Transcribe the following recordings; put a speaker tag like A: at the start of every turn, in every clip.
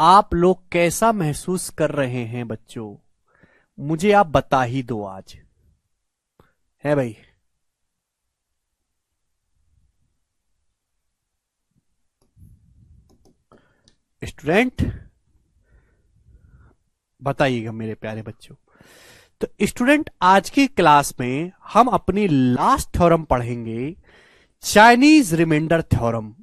A: आप लोग कैसा महसूस कर रहे हैं बच्चों? मुझे आप बता ही दो आज, है भाई। स्टूडेंट बताइएगा मेरे प्यारे बच्चों। तो स्टूडेंट आज की क्लास में हम अपनी लास्ट थ्योरम पढ़ेंगे, चाइनीज रिमाइंडर थ्योरम।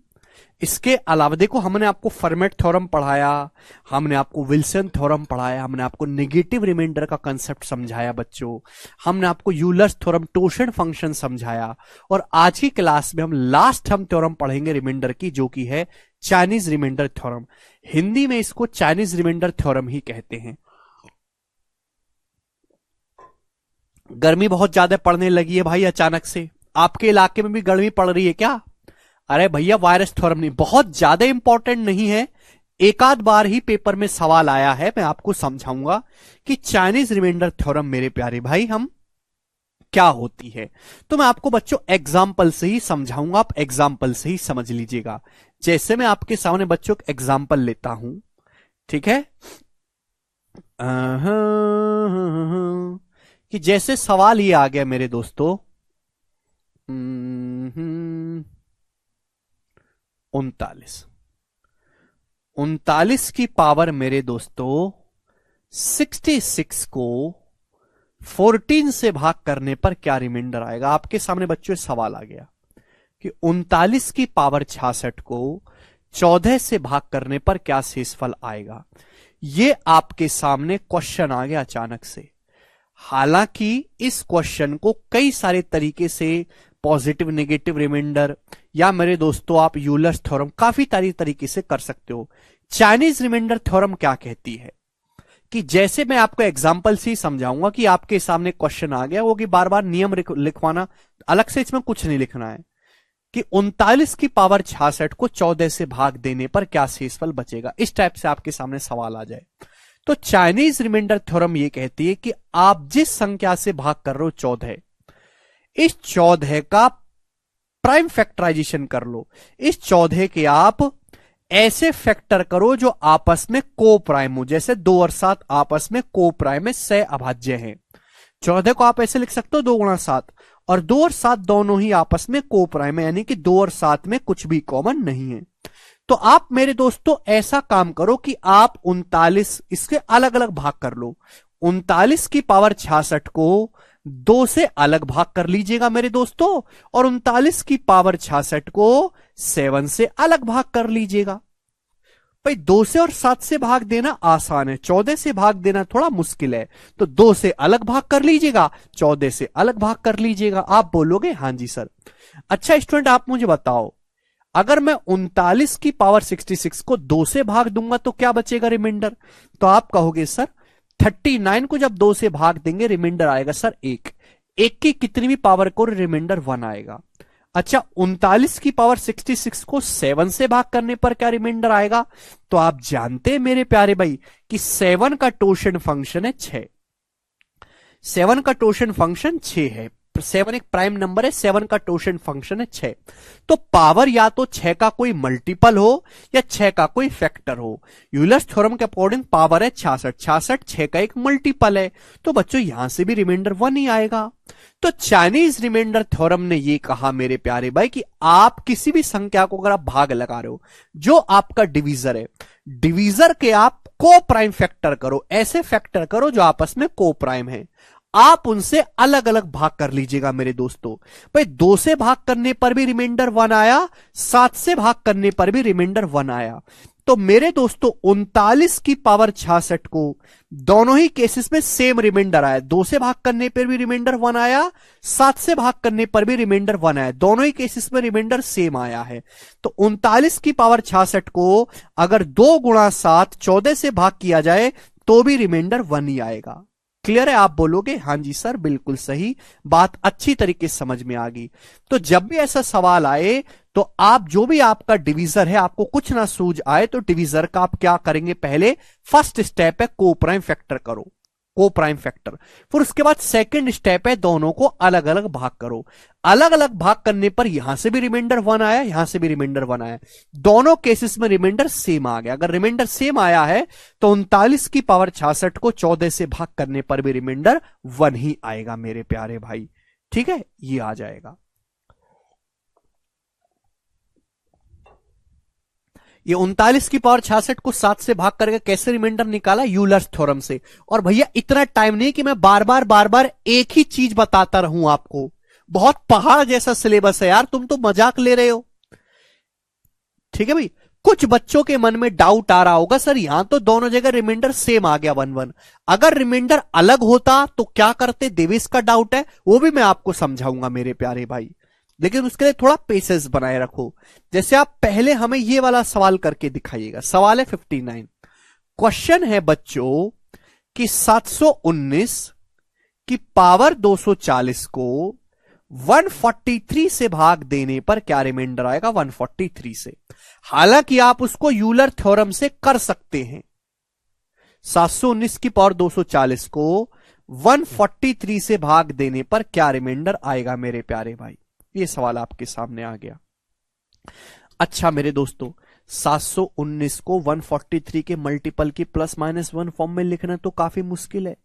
A: इसके अलावा देखो, हमने आपको फर्मेट थ्योरम पढ़ाया, हमने आपको विल्सन थ्योरम पढ़ाया, हमने आपको नेगेटिव रिमाइंडर का कंसेप्ट समझाया बच्चों, हमने आपको यूलर्स थ्योरम टोशन फंक्शन समझाया। और आज की क्लास में हम लास्ट थ्योरम पढ़ेंगे रिमाइंडर की, जो कि है चाइनीज रिमाइंडर थ्योरम। हिंदी में इसको चाइनीज रिमाइंडर थ्योरम ही कहते हैं। गर्मी बहुत ज्यादा पड़ने लगी है भाई अचानक से। आपके इलाके में भी गर्मी पड़ रही है क्या? अरे भैया, वायरस थ्योरम नहीं, बहुत ज्यादा इंपॉर्टेंट नहीं है, एक आध बार ही पेपर में सवाल आया है। मैं आपको समझाऊंगा कि चाइनीज रिमाइंडर थ्योरम मेरे प्यारे भाई हम क्या होती है। तो मैं आपको बच्चों एग्जाम्पल से ही समझाऊंगा, आप एग्जाम्पल से ही समझ लीजिएगा। जैसे मैं आपके सामने बच्चों एक एग्जाम्पल लेता हूं, ठीक है? कि जैसे सवाल ये आ गया मेरे दोस्तों, 39 की पावर मेरे दोस्तों 66 को 14 से भाग करने पर क्या रिमाइंडर आएगा? आपके सामने बच्चों सवाल आ गया कि 39 की पावर 66 को 14 से भाग करने पर क्या शेषफल आएगा। ये आपके सामने क्वेश्चन आ गया अचानक से। हालांकि इस क्वेश्चन को कई सारे तरीके से, पॉजिटिव नेगेटिव रिमाइंडर, या मेरे दोस्तों आप यूलर्स थ्योरम, काफी सारी तरीके से कर सकते हो। चाइनीज रिमाइंडर थ्योरम क्या कहती है कि जैसे मैं आपको एग्जांपल से ही समझाऊंगा कि आपके सामने क्वेश्चन आ गया, वो कि बार बार नियम लिखवाना, अलग से इसमें कुछ नहीं लिखना है, कि 39 की पावर 66 को 14 से भाग देने पर क्या शेषफल बचेगा। इस टाइप से आपके सामने सवाल आ जाए तो चाइनीज रिमाइंडर थ्योरम ये कहती है कि आप जिस संख्या से भाग कर रहे हो 14, इस 14 का प्राइम फैक्टराइजेशन कर लो। इस 14 के आप ऐसे फैक्टर करो जो आपस में को प्राइम हो, जैसे 2 और 7 आपस में को प्राइम है, सह अभाज्य हैं। 14 को आप ऐसे लिख सकते हो 2 गुणा 7, और 2 और 7 दोनों ही आपस में को प्राइम है, यानी कि 2 और 7 में कुछ भी कॉमन नहीं है। तो आप मेरे दोस्तों ऐसा काम करो कि आप 39 इसके अलग अलग भाग कर लो। 39 की पावर 66 को 2 से अलग भाग कर लीजिएगा मेरे दोस्तों, और 39 की पावर 66 को 7 से अलग भाग कर लीजिएगा। भाई 2 से और 7 से भाग देना आसान है, 14 से भाग देना थोड़ा मुश्किल है। तो 2 से अलग भाग कर लीजिएगा, 14 से अलग भाग कर लीजिएगा। आप बोलोगे हाँ जी सर। अच्छा स्टूडेंट, आप मुझे बताओ, अगर मैं 39 की पावर 66 को 2 से भाग दूंगा तो क्या बचेगा रिमाइंडर? तो आप कहोगे सर 39 को जब 2 से भाग देंगे रिमाइंडर आएगा सर 1। 1 की कितनी भी पावर को रिमाइंडर 1 आएगा। अच्छा, 39 की पावर 66 को 7 से भाग करने पर क्या रिमाइंडर आएगा? तो आप जानते हैं मेरे प्यारे भाई कि 7 का टोशन फंक्शन है 6। 7 का टोशन फंक्शन 6 है। 7 एक प्राइम नंबर है, 7 का टोशन फंक्शन है 6। तो पावर या तो 6 का कोई मल्टीपल हो या 6 का कोई फैक्टर हो। यूलर्स थ्योरम के अकॉर्डिंग पावर है 66, 66 6 का एक मल्टीपल है। तो बच्चों यहां से भी रिमाइंडर 1 ही आएगा। तो चाइनीज रिमाइंडर थ्योरम ने यह कहा मेरे प्यारे भाई कि आप किसी भी संख्या को अगर आप भाग लगा रहे हो, जो आपका डिवीजर है, डिवीजर के आप को प्राइम फैक्टर करो, ऐसे फैक्टर करो जो आपस में को प्राइम है, आप उनसे अलग अलग भाग कर लीजिएगा मेरे दोस्तों। भाई 2 से भाग करने पर भी रिमाइंडर 1 आया, 7 से भाग करने पर भी रिमाइंडर 1 आया। तो मेरे दोस्तों 39 की पावर 66 को दोनों ही केसेस में सेम रिमाइंडर आया। 2 से भाग करने पर भी रिमाइंडर 1 आया, 7 से भाग करने पर भी रिमाइंडर 1 आया, दोनों ही केसेस में रिमाइंडर सेम आया है। तो 39 की पावर 66 को अगर 2 गुणा 7 14 से भाग किया जाए तो भी रिमाइंडर 1 ही आएगा। क्लियर है? आप बोलोगे हाँ जी सर, बिल्कुल सही बात, अच्छी तरीके से समझ में आ गई। तो जब भी ऐसा सवाल आए तो आप जो भी आपका डिवीजर है, आपको कुछ ना सूझ आए तो डिवीजर का आप क्या करेंगे, पहले फर्स्ट स्टेप है को प्राइम फैक्टर करो। को प्राइम फैक्टर। फिर उसके बाद सेकंड स्टेप है दोनों को अलग अलग भाग करो। अलग अलग भाग करने पर यहां से भी रिमाइंडर 1 आया, यहां से भी रिमाइंडर 1 आया, दोनों केसेस में रिमाइंडर सेम आ गया। अगर रिमाइंडर सेम आया है तो 39 की पावर 66 को 14 से भाग करने पर भी रिमाइंडर 1 ही आएगा मेरे प्यारे भाई। ठीक है, ये आ जाएगा। ये 39 की पावर 66 को 7 से भाग करके कैसे रिमाइंडर निकाला? यूलर्स थ्योरम से। और भैया इतना टाइम नहीं कि मैं बार बार एक ही चीज बताता रहूं आपको, बहुत पहाड़ जैसा सिलेबस है यार, तुम तो मजाक ले रहे हो। ठीक है भाई, कुछ बच्चों के मन में डाउट आ रहा होगा, सर यहां तो दोनों जगह रिमाइंडर सेम आ गया 1 1, अगर रिमाइंडर अलग होता तो क्या करते? देवेश का डाउट है, वो भी मैं आपको समझाऊंगा मेरे प्यारे भाई, लेकिन उसके लिए थोड़ा पेशेंस बनाए रखो। जैसे आप पहले हमें ये वाला सवाल करके दिखाइएगा। सवाल है 59। क्वेश्चन है बच्चों कि 719 की पावर 240 को 143 से भाग देने पर क्या रिमाइंडर आएगा? 143 से। हालांकि आप उसको यूलर थ्योरम से कर सकते हैं। 719 की पावर 240 को 143 से भाग देने पर क्या रिमाइंडर आएगा मेरे प्यारे भाई? ये सवाल आपके सामने आ गया। अच्छा मेरे दोस्तों, 719 को 143 के मल्टीपल की +-1 फॉर्म में लिखना तो काफी मुश्किल है।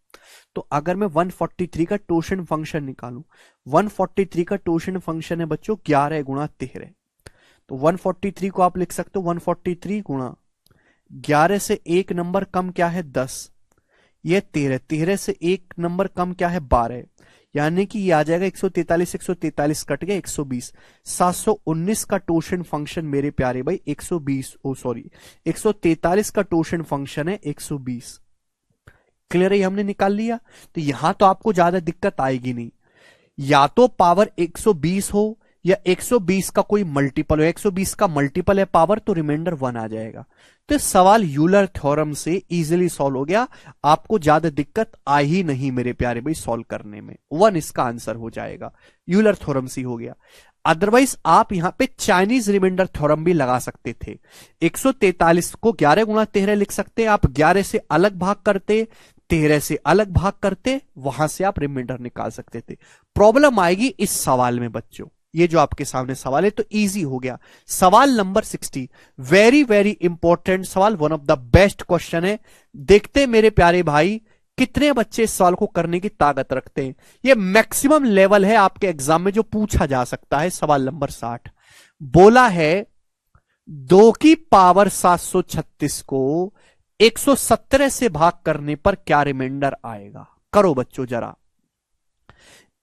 A: तो अगर मैं 143 का टोशन फंक्शन निकालूं, 143 का टोशन फंक्शन है बच्चों 11 गुणा 13। तो 143 को आप लिख सकते हो 143 गुणा 11 से एक नंबर कम क्या है? 10। यह 13, 13 से एक नंबर कम क्या है? 12। यानी कि ये आ जाएगा 143, 143 कट गया 120। 719 का टोशन फंक्शन मेरे प्यारे भाई 120, 143 का टोशन फंक्शन है 120। क्लियर है? हमने निकाल लिया। तो यहां तो आपको ज्यादा दिक्कत आएगी नहीं, या तो पावर 120 हो या 120 का कोई मल्टीपल हो। 120 का मल्टीपल है पावर, तो रिमाइंडर 1 आ जाएगा। तो सवाल यूलर थ्योरम से इजीली सॉल्व हो गया, आपको ज्यादा दिक्कत आ ही नहीं मेरे प्यारे भाई सॉल्व करने में। 1 इसका आंसर हो जाएगा, यूलर थ्योरम से हो गया। अदरवाइज आप यहां पे चाइनीज रिमाइंडर थ्योरम भी लगा सकते थे। 143 को 11 गुणा 13 लिख सकते, आप 11 से अलग भाग करते, 13 से अलग भाग करते, वहां से आप रिमाइंडर निकाल सकते थे। प्रॉब्लम आएगी इस सवाल में बच्चों, ये जो आपके सामने सवाल है तो इजी हो गया। सवाल नंबर 60, वेरी वेरी इंपॉर्टेंट सवाल, one of the best question है। देखते मेरे प्यारे भाई कितने बच्चे इस सवाल को करने की ताकत रखते हैं। ये मैक्सिमम लेवल है आपके एग्जाम में जो पूछा जा सकता है। सवाल नंबर 60 बोला है 2 की पावर 736 को 117 से भाग करने पर क्या रिमाइंडर आएगा? करो बच्चों जरा।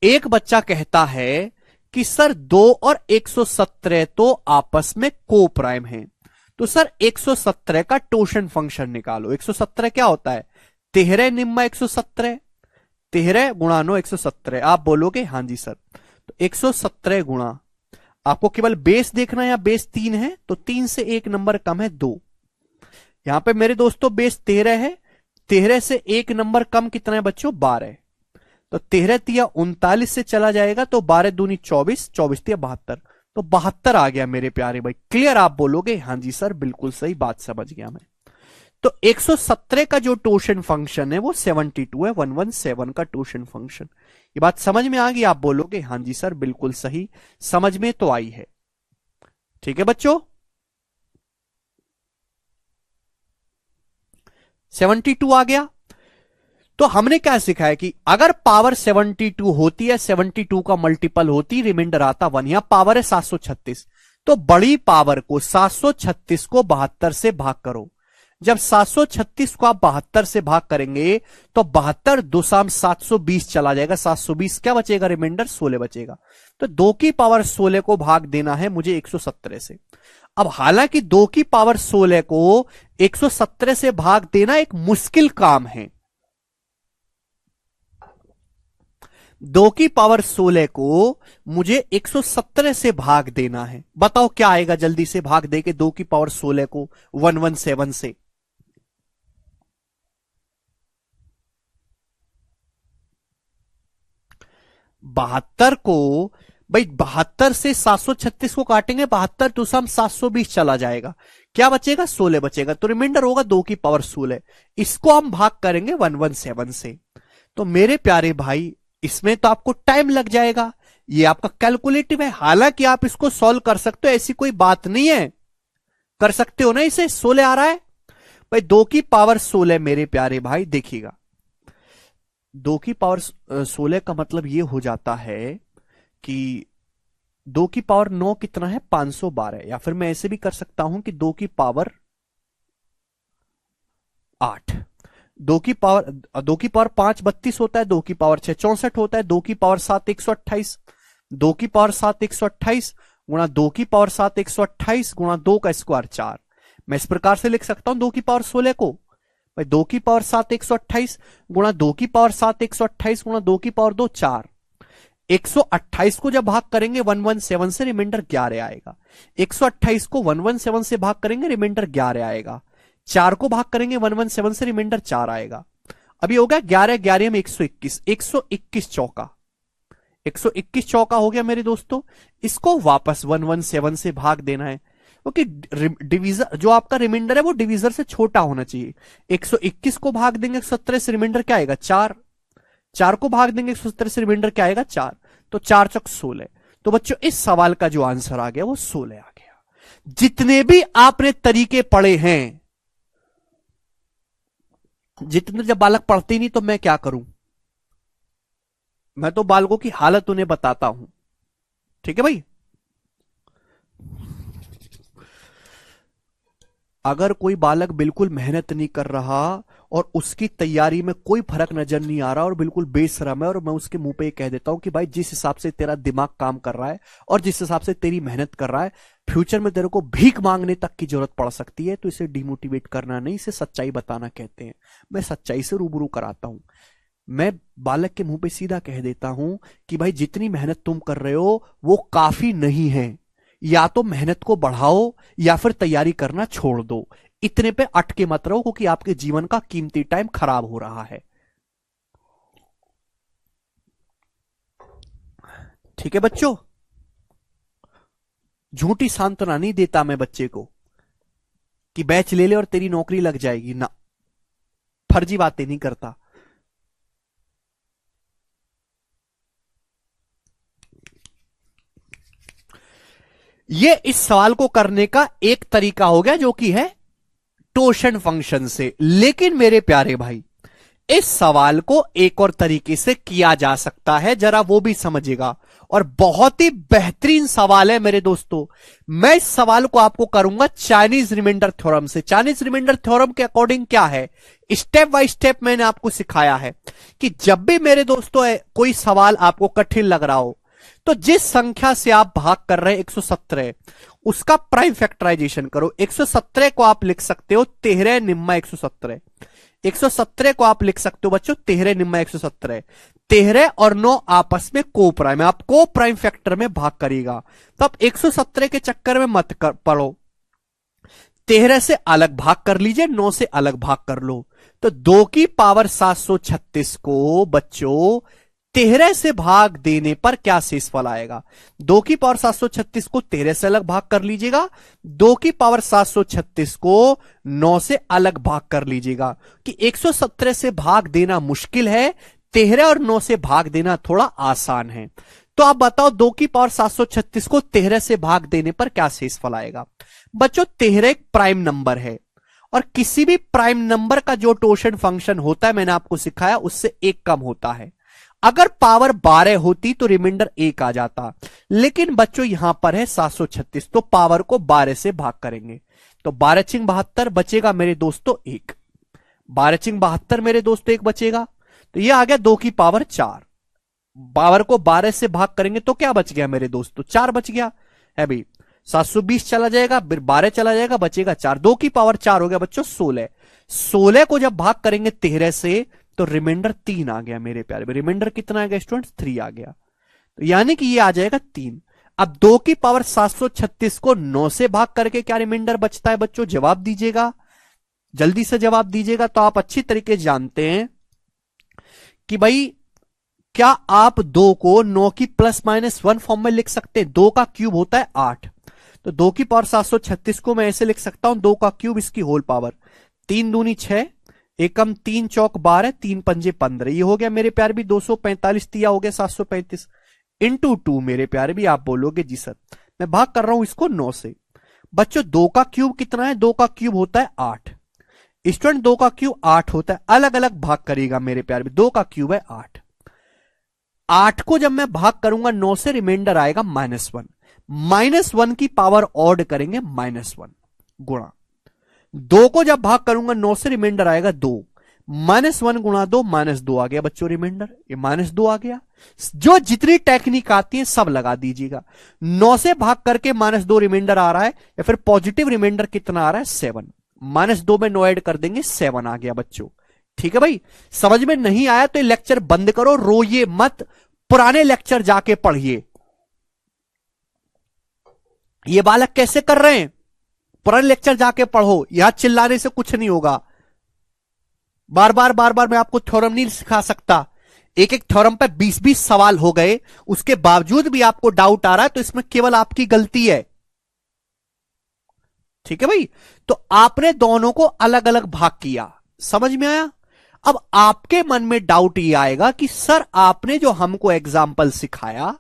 A: एक बच्चा कहता है कि सर 2 और 117 तो आपस में को प्राइम है, तो सर 117 का टोशन फंक्शन निकालो। 117 क्या होता है? 13 निम्मा 117, 13 गुणा 9 117। आप बोलोगे हां जी सर। तो 117 गुणा, आपको केवल बेस देखना है या बेस 3 है? तो 3 से एक नंबर कम है 2। यहां पे मेरे दोस्तों बेस 13 है, 13 से एक नंबर कम कितना है बच्चों? 12। तो 13 तिया 39 से चला जाएगा, तो 12 दूनी 24, 24 तिया 72, तो 72 आ गया मेरे प्यारे भाई। क्लियर? आप बोलोगे हां जी सर बिल्कुल सही बात, समझ गया मैं। तो 117 का जो टोशन फंक्शन है वो 72 है, 117 का टोशन फंक्शन। ये बात समझ में आ गई? आप बोलोगे हां जी सर बिल्कुल सही, समझ में तो आई है। ठीक है बच्चों, 72 आ गया। तो हमने क्या सीखा है कि अगर पावर 72 होती है, 72 का मल्टीपल होती, रिमाइंडर आता 1। यहां पावर है 736, तो बड़ी पावर को 736 को 72 से भाग करो। जब 736 को आप 72 से भाग करेंगे तो 72 2 शाम 720 चला जाएगा, 720 क्या बचेगा? रिमाइंडर 16 बचेगा। तो 2 की पावर 16 को भाग देना है मुझे 117 से। अब हालांकि 2 की पावर 16 को 117 से भाग देना एक मुश्किल काम है। 2 की पावर 16 को मुझे 117 से भाग देना है। बताओ क्या आएगा? जल्दी से भाग दे के 2 की पावर 16 को 117 से। बहत्तर को भाई 72 से 736 को काटेंगे, 72 तो सम 720 चला जाएगा, क्या बचेगा? 16 बचेगा। तो रिमाइंडर होगा 2 की पावर 16। इसको हम भाग करेंगे 117 से। तो मेरे प्यारे भाई इसमें तो आपको टाइम लग जाएगा, ये आपका कैलकुलेटिव है। हालांकि आप इसको सॉल्व कर सकते हो, ऐसी कोई बात नहीं है, कर सकते हो ना इसे। 16 आ रहा है भाई, 2 की पावर 16 मेरे प्यारे भाई। देखिएगा 2 की पावर 16 का मतलब ये हो जाता है कि 2 की पावर 9 कितना है, 512। या फिर मैं ऐसे भी कर सकता हूं कि 2 की पावर 8, 2 की पावर 5 32 होता है, 2 की पावर 6 64 होता है, 2 की पावर 7 128, 2 की पावर 7 128 गुणा 2 की पावर 7 128 गुणा 2 का स्क्वायर 4। मैं इस प्रकार से लिख सकता हूं 2 की पावर 16 को भाई, 2 की पावर 7 128 गुणा 2 की पावर 7 128 गुणा 2 की पावर 2 4। 128 को जब भाग करेंगे 117 से, रिमाइंडर 11 आएगा। 128 को 117 से भाग करेंगे, रिमाइंडर 11 आएगा। 4 को भाग करेंगे 117 से, रिमाइंडर 4 आएगा। अभी हो गया 11 11 में 121, 121 चौका, 121 चौका हो गया मेरे दोस्तों। इसको वापस 117 से भाग देना है, क्योंकि डिवीजर जो आपका रिमाइंडर है वो डिवीजर से छोटा होना चाहिए। 121 को भाग देंगे 117 से, रिमाइंडर क्या आएगा 4। 4 को भाग देंगे 117 से, रिमाइंडर क्या आएगा 4। तो 4 चौक 16। तो बच्चों इस सवाल का जो आंसर आ गया वो 16 आ गया। जितने भी आपने तरीके पढ़े हैं, जितने जब बालक पढ़ते ही नहीं तो मैं क्या करूं, मैं तो बालकों की हालत उन्हें बताता हूं। ठीक है भाई। अगर कोई बालक बिल्कुल मेहनत नहीं कर रहा और उसकी तैयारी में कोई फर्क नजर नहीं आ रहा और बिल्कुल बेशरम है, और मैं उसके मुंह पे ये कह देता हूं कि भाई जिस हिसाब से तेरा दिमाग काम कर रहा है और जिस हिसाब से तेरी मेहनत कर रहा है, फ्यूचर में तेरे को भीख मांगने तक की जरूरत पड़ सकती है, तो इसे डिमोटिवेट करना नहीं, इसे सच्चाई बताना कहते हैं। मैं सच्चाई से रूबरू कराता हूं। मैं बालक के मुंह पे सीधा कह देता हूं कि भाई जितनी मेहनत तुम कर रहे हो वो काफी नहीं है, या तो मेहनत को बढ़ाओ या फिर तैयारी करना छोड़ दो। इतने पे अटके मत रहो, क्योंकि आपके जीवन का कीमती टाइम खराब हो रहा है। ठीक है बच्चों, झूठी सांत्वना नहीं देता मैं बच्चे को कि बैच ले ले और तेरी नौकरी लग जाएगी ना, फर्जी बातें नहीं करता। ये इस सवाल को करने का एक तरीका हो गया, जो कि है टोशन फंक्शन से। लेकिन मेरे प्यारे भाई इस सवाल को एक और तरीके से किया जा सकता है, जरा वो भी समझिएगा, और बहुत ही बेहतरीन सवाल है मेरे दोस्तों। मैं इस सवाल को आपको करूंगा चाइनीज रिमाइंडर थ्योरम से। चाइनीज रिमाइंडर थ्योरम के अकॉर्डिंग क्या है, स्टेप बाय स्टेप मैंने आपको सिखाया है कि जब भी मेरे दोस्तों कोई सवाल आपको कठिन लग रहा हो, तो जिस संख्या से आप भाग कर रहे हैं 117, उसका प्राइम फैक्टराइजेशन करो। 117 को आप लिख सकते हो 13 निम्मा 117। 117 को आप लिख सकते हो बच्चों 13 निम्मा 117। 13 और 9 आपस में को प्राइम है, आप को प्राइम फैक्टर में भाग करिएगा। तो आप 117 के चक्कर में मत पढ़ो, 13 से अलग भाग कर लीजिए, 9 से अलग भाग कर लो। तो 2 की पावर 736 को बच्चों 13 से भाग देने पर क्या शेषफल आएगा। 2 की पावर 736 को 13 से अलग भाग कर लीजिएगा, 2 की पावर 736 को 9 से अलग भाग कर लीजिएगा। कि 117 से भाग देना मुश्किल है, 13 और 9 से भाग देना थोड़ा आसान है। तो आप बताओ 2 की पावर 736 को 13 से भाग देने पर क्या शेषफल आएगा। बच्चों 13 एक प्राइम नंबर है, और किसी भी प्राइम नंबर का जो टोशन फंक्शन होता है मैंने आपको सिखाया उससे एक कम होता है। अगर पावर 12 होती तो रिमाइंडर 1 आ जाता, लेकिन बच्चों यहां पर है 736, तो पावर को 12 से भाग करेंगे तो 12 चिंग 72 बचेगा मेरे दोस्तों 1। 12 चिंग 72 मेरे दोस्तों 1 बचेगा, तो यह आ गया 2 की पावर 4। पावर को 12 से भाग करेंगे तो क्या बच गया मेरे दोस्तों 4 बच गया है भाई। 720 चला जाएगा, फिर 12 चला जाएगा, बचेगा 4। 2 की पावर 4 हो गया बच्चों 16। 16 को जब भाग करेंगे 13 से तो रिमाइंडर 3 आ गया मेरे प्यारे। रिमाइंडर कितना आ गया स्टूडेंट्स 3 आ गया, तो यानी कि ये आ जाएगा 3। अब 2 की पावर 736 को 9 से भाग करके क्या रिमाइंडर बचता है बच्चों, जवाब दीजिएगा, जल्दी से जवाब दीजिएगा। तो आप अच्छी तरीके से जानते हैं कि भाई क्या आप 2 को 9 की प्लस माइनस 1 फॉर्म में लिख सकते हैं। 2 का क्यूब होता है 8, तो 2 की पावर 736 को मैं ऐसे लिख सकता हूं 2 का क्यूब इसकी होल पावर, 3 दूनी 6, एकम 3 चौक 12, 3 पंजे 15, ये हो गया मेरे प्यारे भी 245, तिया हो गया 735 इंटू 2 मेरे प्यारे भी। आप बोलोगे जी सर मैं भाग कर रहा हूं इसको 9 से। बच्चों 2 का क्यूब कितना है? 2 का क्यूब होता है 8। स्टूडेंट 2 का क्यूब 8 होता है, अलग अलग भाग करेगा मेरे प्यारे भी। 2 का क्यूब है 8, 8 को जब मैं भाग करूंगा 9 से रिमाइंडर आएगा -1, -1 की पावर ऑड करेंगे -1 गुणा 2 को जब भाग करूंगा 9 से रिमाइंडर आएगा 2, -1 गुणा 2 -2 आ गया बच्चों रिमाइंडर, ये -2 आ गया। जो जितनी टेक्निक आती है सब लगा दीजिएगा। 9 से भाग करके -2 रिमाइंडर आ रहा है या फिर पॉजिटिव रिमाइंडर कितना आ रहा है 7, -2 में 9 ऐड कर देंगे 7 आ गया बच्चों। ठीक है भाई, समझ में नहीं आया तो ये लेक्चर बंद करो, रोइए मत, पुराने लेक्चर जाके पढ़िए। ये बालक कैसे कर रहे हैं? पुराने लेक्चर जाके पढ़ो, यहां चिल्लाने से कुछ नहीं होगा। बार बार मैं आपको थ्योरम नहीं सिखा सकता। एक एक थ्योरम पे 20-20 सवाल हो गए, उसके बावजूद भी आपको डाउट आ रहा है तो इसमें केवल आपकी गलती है। ठीक है भाई, तो आपने दोनों को अलग अलग भाग किया, समझ में आया? अब आपके मन में डाउट ये आएगा कि सर आपने जो हमको एग्जाम्पल सिखाया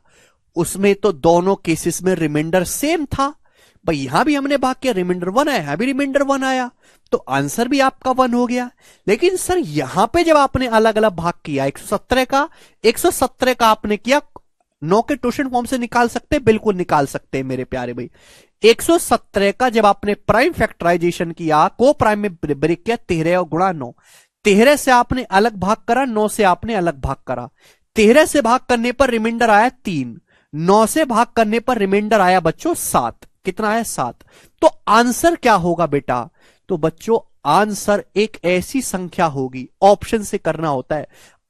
A: उसमें तो दोनों केसेस में रिमाइंडर सेम था। भाई यहां भी हमने भाग किया, रिमाइंडर 1 आया, यहां भी रिमाइंडर 1 आया, तो आंसर भी आपका 1 हो गया। लेकिन सर यहां पे जब आपने अलग अलग भाग किया 117 का आपने किया, 9 के ट्यूशन फॉर्म से निकाल सकते, बिल्कुल निकाल सकते हैं मेरे प्यारे भाई। 117 का जब आपने प्राइम फैक्टराइजेशन किया, को प्राइम में ब्रेक किया, 13 और गुणा 9, 13 से आपने अलग भाग करा, 9 से आपने अलग भाग करा। 13 से भाग करने पर रिमाइंडर आया 3, 9 से भाग करने पर रिमाइंडर आया बच्चों 7। कितना आया? 7। तो आंसर क्या होगा बेटा? तो बच्चों आंसर एक ऐसी संख्या होगी, ऑप्शन से करना होता है,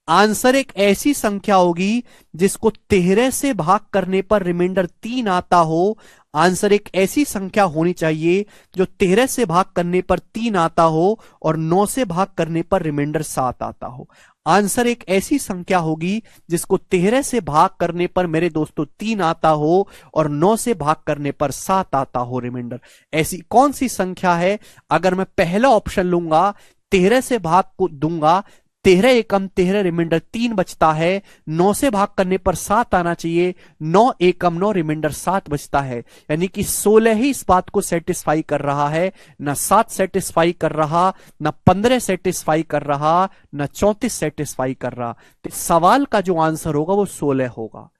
A: आंसर एक ऐसी संख्या होगी जिसको 13 से भाग करने पर रिमाइंडर 3 आता हो। आंसर एक ऐसी संख्या होनी चाहिए जो 13 से भाग करने पर 3 आता हो और 9 से भाग करने पर रिमाइंडर 7 आता हो। आंसर एक ऐसी संख्या होगी जिसको 13 से भाग करने पर मेरे दोस्तों 3 आता हो और 9 से भाग करने पर 7 आता हो रिमाइंडर। ऐसी कौन सी संख्या है? अगर मैं पहला ऑप्शन लूंगा, 13 से भाग को दूंगा, 13 एकम 13 रिमाइंडर 3 बचता है, 9 से भाग करने पर 7 आना चाहिए, 9 एकम 9 रिमाइंडर 7 बचता है। यानी कि 16 ही इस बात को सेटिस्फाई कर रहा है, ना 7 सेटिस्फाई कर रहा, ना 15 सेटिस्फाई कर रहा, ना 34 सेटिस्फाई कर रहा। तो सवाल का जो आंसर होगा वो 16 होगा।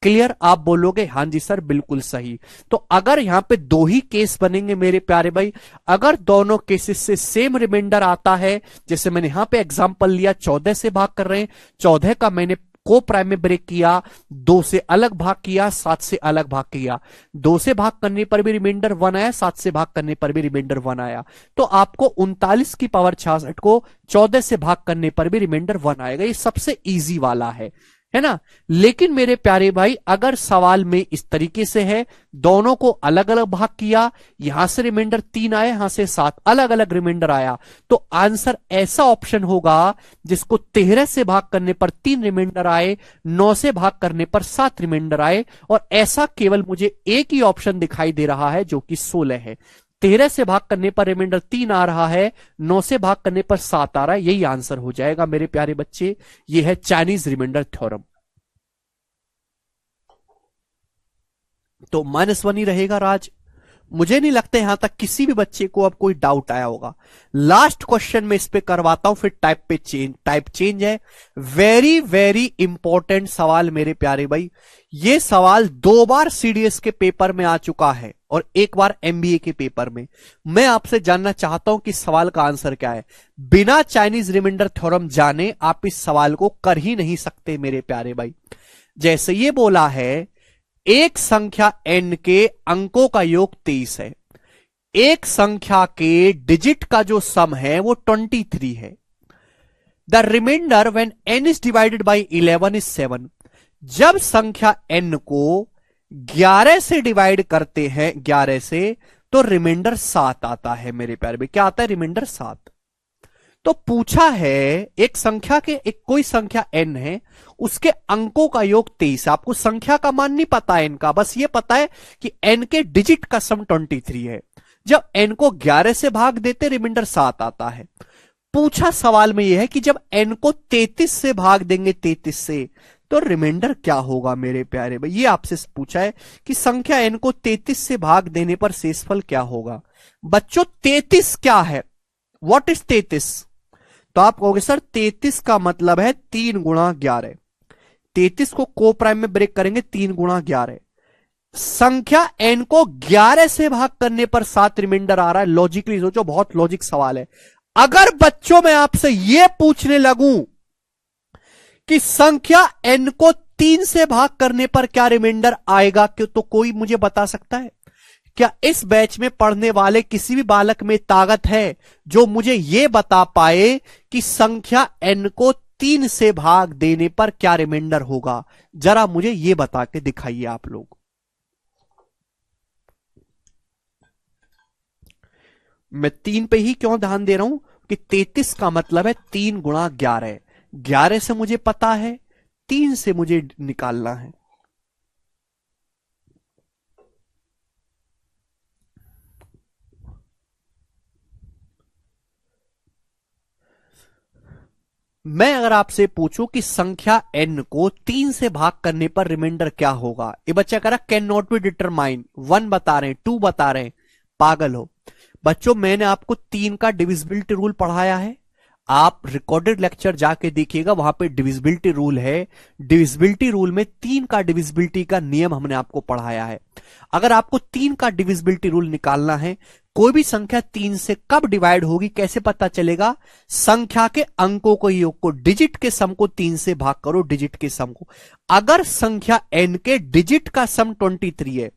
A: क्लियर? आप बोलोगे हां जी सर बिल्कुल सही। तो अगर यहां पे 2 ही केस बनेंगे मेरे प्यारे भाई, अगर दोनों केसेस से सेम रिमाइंडर आता है, जैसे मैंने यहां पे एग्जांपल लिया 14 से भाग कर रहे हैं, 14 का मैंने को प्राइम में ब्रेक किया, 2 से अलग भाग किया, 7 से अलग भाग किया, 2 से भाग करने पर भी रिमाइंडर 1 आया, 7 से भाग करने पर भी रिमाइंडर 1 आया, तो आपको 39 की पावर 66 को 14 से भाग करने पर भी रिमाइंडर 1 आएगा। ये सबसे इजी वाला है ना? लेकिन मेरे प्यारे भाई अगर सवाल में इस तरीके से है, दोनों को अलग अलग भाग किया, यहां से रिमाइंडर 3 आया, यहां से 7, अलग अलग रिमाइंडर आया, तो आंसर ऐसा ऑप्शन होगा जिसको 13 से भाग करने पर 3 रिमाइंडर आए, 9 से भाग करने पर 7 रिमाइंडर आए, और ऐसा केवल मुझे एक ही ऑप्शन दिखाई दे रहा है जो कि 16 है। 13 से भाग करने पर रिमाइंडर 3 आ रहा है, 9 से भाग करने पर 7 आ रहा है, यही आंसर हो जाएगा मेरे प्यारे बच्चे। यह है चाइनीज रिमाइंडर थ्योरम। तो -1 ही रहेगा राज। मुझे नहीं लगता यहां तक किसी भी बच्चे को अब कोई डाउट आया होगा। लास्ट क्वेश्चन में इस पे करवाता हूं, फिर टाइप चेंज है। वेरी वेरी इंपॉर्टेंट सवाल मेरे प्यारे भाई। ये सवाल 2 बार सीडीएस के पेपर में आ चुका है और 1 बार एमबीए के पेपर में। मैं आपसे जानना चाहता हूं कि सवाल का आंसर क्या है। बिना चाइनीज रिमाइंडर थ्योरम जाने आप इस सवाल को कर ही नहीं सकते मेरे प्यारे भाई। जैसे ये बोला है एक संख्या n के अंकों का योग 23 है, एक संख्या के डिजिट का जो सम है वो 23 है। The remainder when n is divided by 11 is 7। जब संख्या n को 11 से डिवाइड करते हैं, 11 से, तो रिमाइंडर 7 आता है मेरे प्यारे भाई। क्या आता है? रिमाइंडर 7। तो पूछा है एक संख्या के कोई संख्या n है, उसके अंकों का योग 23। आपको संख्या का मान नहीं पता है n का, बस ये पता है कि n के डिजिट का सम 23 है। जब n को 11 से भाग देते रिमाइंडर 7 आता है। पूछा सवाल में यह है कि जब n को 33 से भाग देंगे 33 से तो रिमाइंडर क्या होगा मेरे प्यारे भाई। ये आपसे पूछा है कि संख्या n को 33 से भाग देने पर शेषफल क्या होगा। बच्चों 33 क्या है, व्हाट इज 33? तो आप कहोगे सर 33 का मतलब है 3 × 11। 33 को को प्राइम में ब्रेक करेंगे 3 × 11। संख्या n को 11 से भाग करने पर 7 रिमाइंडर आ रहा है। लॉजिकली सोचो, बहुत लॉजिक सवाल है। अगर बच्चों मैं आपसे यह पूछने लगूं कि संख्या n को 3 से भाग करने पर क्या रिमाइंडर आएगा, क्यों, तो कोई मुझे बता सकता है? क्या इस बैच में पढ़ने वाले किसी भी बालक में ताकत है जो मुझे यह बता पाए कि संख्या n को 3 से भाग देने पर क्या रिमाइंडर होगा? जरा मुझे यह बता के दिखाइए आप लोग। मैं 3 पे ही क्यों ध्यान दे रहा हूं कि 33 का मतलब है 3 × 11। 11 से मुझे पता है, 3 से मुझे निकालना है। मैं अगर आपसे पूछूं कि संख्या n को 3 से भाग करने पर रिमाइंडर क्या होगा, ये बच्चा कह रहा कैन नॉट बी डिटरमाइन। 1 बता रहे हैं, 2 बता रहे हैं, पागल हो बच्चों। मैंने आपको 3 का डिविजिबिलिटी रूल पढ़ाया है, आप रिकॉर्डेड लेक्चर जाके देखिएगा, वहां पे डिविजिबिलिटी रूल है। डिविजिबिलिटी रूल में 3 का डिविजिबिलिटी का नियम हमने आपको पढ़ाया है। अगर आपको 3 का डिविजिबिलिटी रूल निकालना है, कोई भी संख्या 3 से कब डिवाइड होगी कैसे पता चलेगा? संख्या के अंकों को योग को, डिजिट के सम को 3 से भाग करो, डिजिट के सम को। अगर संख्या n के डिजिट का सम 23 है,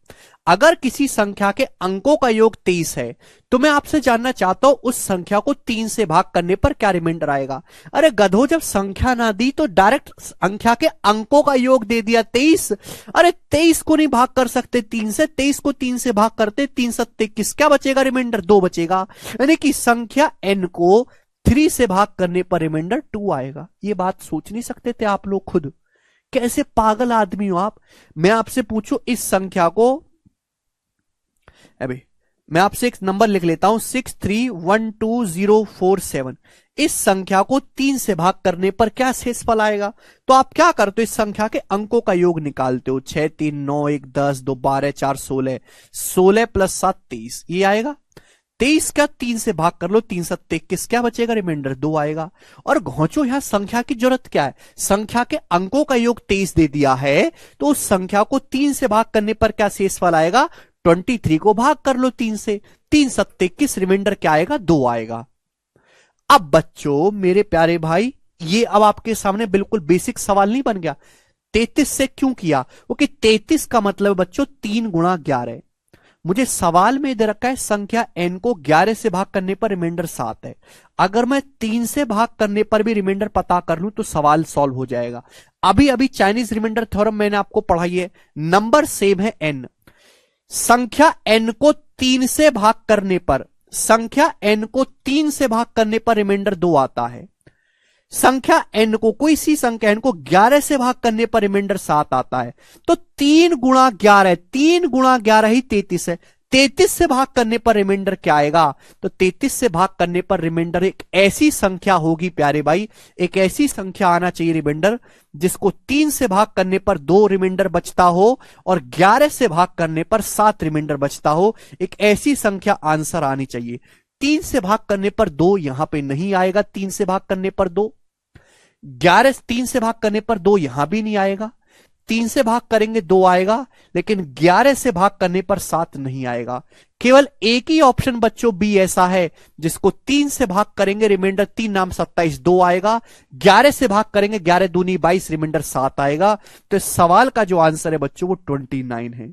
A: अगर किसी संख्या के अंकों का योग 23 है, तो मैं आपसे जानना चाहता हूं उस संख्या को 3 से भाग करने पर क्या रिमाइंडर आएगा। अरे गधो, जब संख्या ना दी तो डायरेक्ट संख्या के अंकों का योग दे दिया 23। अरे 23 को नहीं भाग कर सकते 3 से, 23 को 3 से भाग करते 3 7 21, क्या बचेगा रिमाइंडर? 2 बचेगा। यानी कि संख्या n को 3 से भाग करने पर रिमाइंडर 2 आएगा। ये बात सोच नहीं सकते थे आप लोग खुद? कैसे पागल आदमी हो आप। मैं आपसे पूछूं इस संख्या को, अभी मैं आपसे एक नंबर लिख लेता हूं 631247। इस संख्या को 3 से भाग करने पर क्या शेषफल आएगा? तो आप क्या करते हो, इस संख्या के अंकों का योग निकालते हो। 6 3 9 1 10 2 12 4 16, 16 + 7 23, ये आएगा। 23 का 3 से भाग कर लो, 3 7 21, क्या बचेगा रिमाइंडर? 2 आएगा। और घोंचो यहां संख्या की जरूरत क्या है? संख्या के अंकों का योग 23 दे दिया है, तो उस संख्या को 3 से भाग करने पर क्या शेषफल आएगा? 23 को भाग कर लो 3 से, 3 7 21, रिमाइंडर क्या आएगा? 2 आएगा। अब बच्चों मेरे प्यारे भाई, ये अब आपके सामने बिल्कुल बेसिक सवाल नहीं बन गया? 33 से क्यों किया? क्योंकि 33 का मतलब बच्चों 3 × 11। मुझे सवाल में दे रखा है संख्या n को 11 से भाग करने पर रिमाइंडर 7 है। अगर मैं 3 से भाग करने पर भी रिमाइंडर पता कर लूं तो सवाल सॉल्व हो जाएगा। अभी अभी चाइनीज रिमाइंडर थ्योरम मैंने आपको पढ़ाई है। नंबर सेम है n, संख्या n को 3 से भाग करने पर, संख्या n को 3 से भाग करने पर रिमाइंडर 2 आता है। संख्या n को, कोई सी संख्या n को 11 से भाग करने पर रिमाइंडर 7 आता है। तो 3 × 11, 3 × 11 ही 33 है। 33 से भाग करने पर रिमाइंडर क्या आएगा? तो 33 से भाग करने पर रिमाइंडर एक ऐसी संख्या होगी प्यारे भाई, एक ऐसी संख्या आना चाहिए रिमाइंडर जिसको 3 से भाग करने पर 2 रिमाइंडर बचता हो और 11 से भाग करने पर 7 रिमाइंडर बचता हो। एक ऐसी संख्या आंसर आनी चाहिए। 3 से भाग करने पर 2 यहां पे नहीं आएगा, 3 से भाग करने पर 2, 11 3 से भाग करने पर 2 यहां भी नहीं आएगा, 3 से भाग करेंगे 2 आएगा, लेकिन 11 से भाग करने पर 7 नहीं आएगा। केवल एक ही ऑप्शन बच्चों बी ऐसा है जिसको 3 से भाग करेंगे रिमाइंडर 3 नाम 27, 2 आएगा। 11 से भाग करेंगे 11 दूनी 22, रिमाइंडर 7 आएगा। तो इस सवाल का जो आंसर है बच्चों वो 29 है।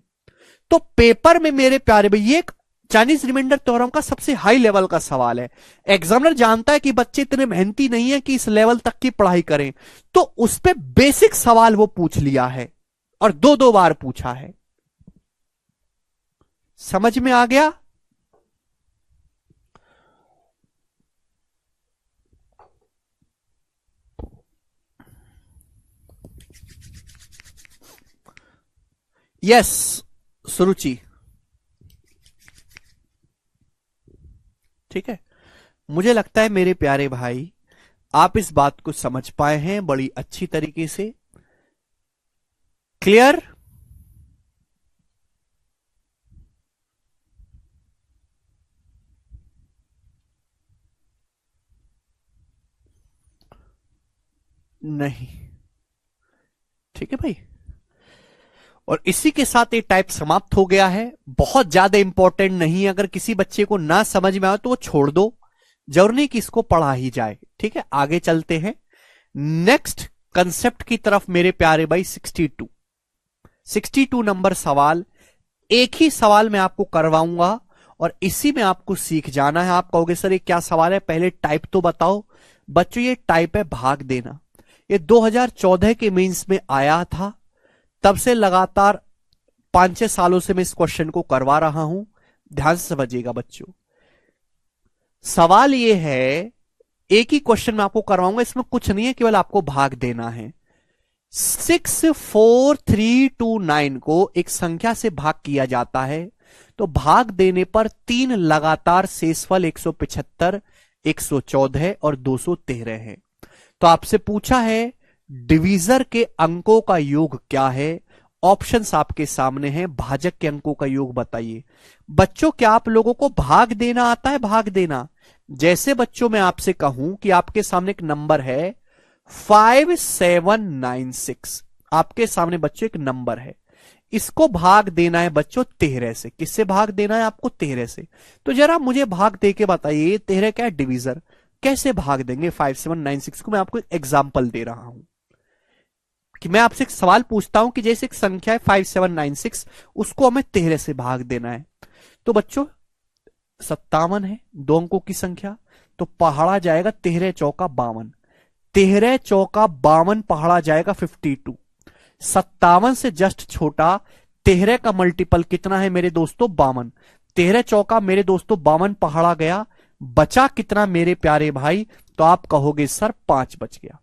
A: तो पेपर में मेरे प्यारे भाई ये एक चाइनीज रिमाइंडर थ्योरम का सबसे हाई लेवल का सवाल है। एग्जामिनर जानता है कि बच्चे इतने मेहनती नहीं है कि इस लेवल तक की पढ़ाई करें, तो उस पे बेसिक सवाल वो पूछ लिया है और 2-2 बार पूछा है। समझ में आ गया? यस सुरुचि, ठीक है। मुझे लगता है मेरे प्यारे भाई आप इस बात को समझ पाए हैं बड़ी अच्छी तरीके से। क्लियर? नहीं? ठीक है भाई। और इसी के साथ ये टाइप समाप्त हो गया है। बहुत ज्यादा इंपॉर्टेंट नहीं है, अगर किसी बच्चे को ना समझ में आए तो वो छोड़ दो, जरूर नहीं कि इसको पढ़ा ही जाए। ठीक है, आगे चलते हैं नेक्स्ट कंसेप्ट की तरफ मेरे प्यारे भाई। 62 नंबर सवाल, एक ही सवाल मैं आपको करवाऊंगा और इसी में आपको सीख जाना है। आप कहोगे सर ये क्या सवाल है, पहले टाइप तो बताओ। बच्चों ये टाइप है भाग देना। ये 2014 के मेंस में आया था, तब से लगातार 5-6 सालों से मैं इस क्वेश्चन को करवा रहा हूं। ध्यान से समझिएगा बच्चों। सवाल ये है, एक ही क्वेश्चन मैं आपको करवाऊंगा, इसमें कुछ नहीं है, केवल आपको भाग देना है। 64329 को एक संख्या से भाग किया जाता है तो भाग देने पर 3 लगातार शेषफल 175, 114 और 213 है। तो आपसे पूछा है डिवीजर के अंकों का योग क्या है। ऑप्शंस आपके सामने हैं, भाजक के अंकों का योग बताइए। बच्चों क्या आप लोगों को भाग देना आता है? भाग देना जैसे बच्चों मैं आपसे कहूं कि आपके सामने एक नंबर है 5796, आपके सामने बच्चों एक नंबर है, इसको भाग देना है बच्चों 13 से। किससे भाग देना है आपको? 13 से। तो जरा मुझे भाग दे के बताइए 13 क्या है? डिवीजर। कैसे भाग देंगे 5796 को? मैं आपको एक एग्जाम्पल दे रहा हूं कि मैं आपसे एक सवाल पूछता हूं कि जैसे एक संख्या है 5796, उसको हमें 13 से भाग देना है। तो बच्चों 57 है, 2 अंकों की संख्या, तो पहाड़ा जाएगा 13 चौका 52, 13 चौका 52 पहाड़ा जाएगा 52। 57 से जस्ट छोटा 13 का मल्टीपल कितना है मेरे दोस्तों? 52। 13 चौका मेरे दोस्तों 52 पहाड़ा गया, बचा कितना मेरे प्यारे भाई? तो आप कहोगे सर 5 बच गया।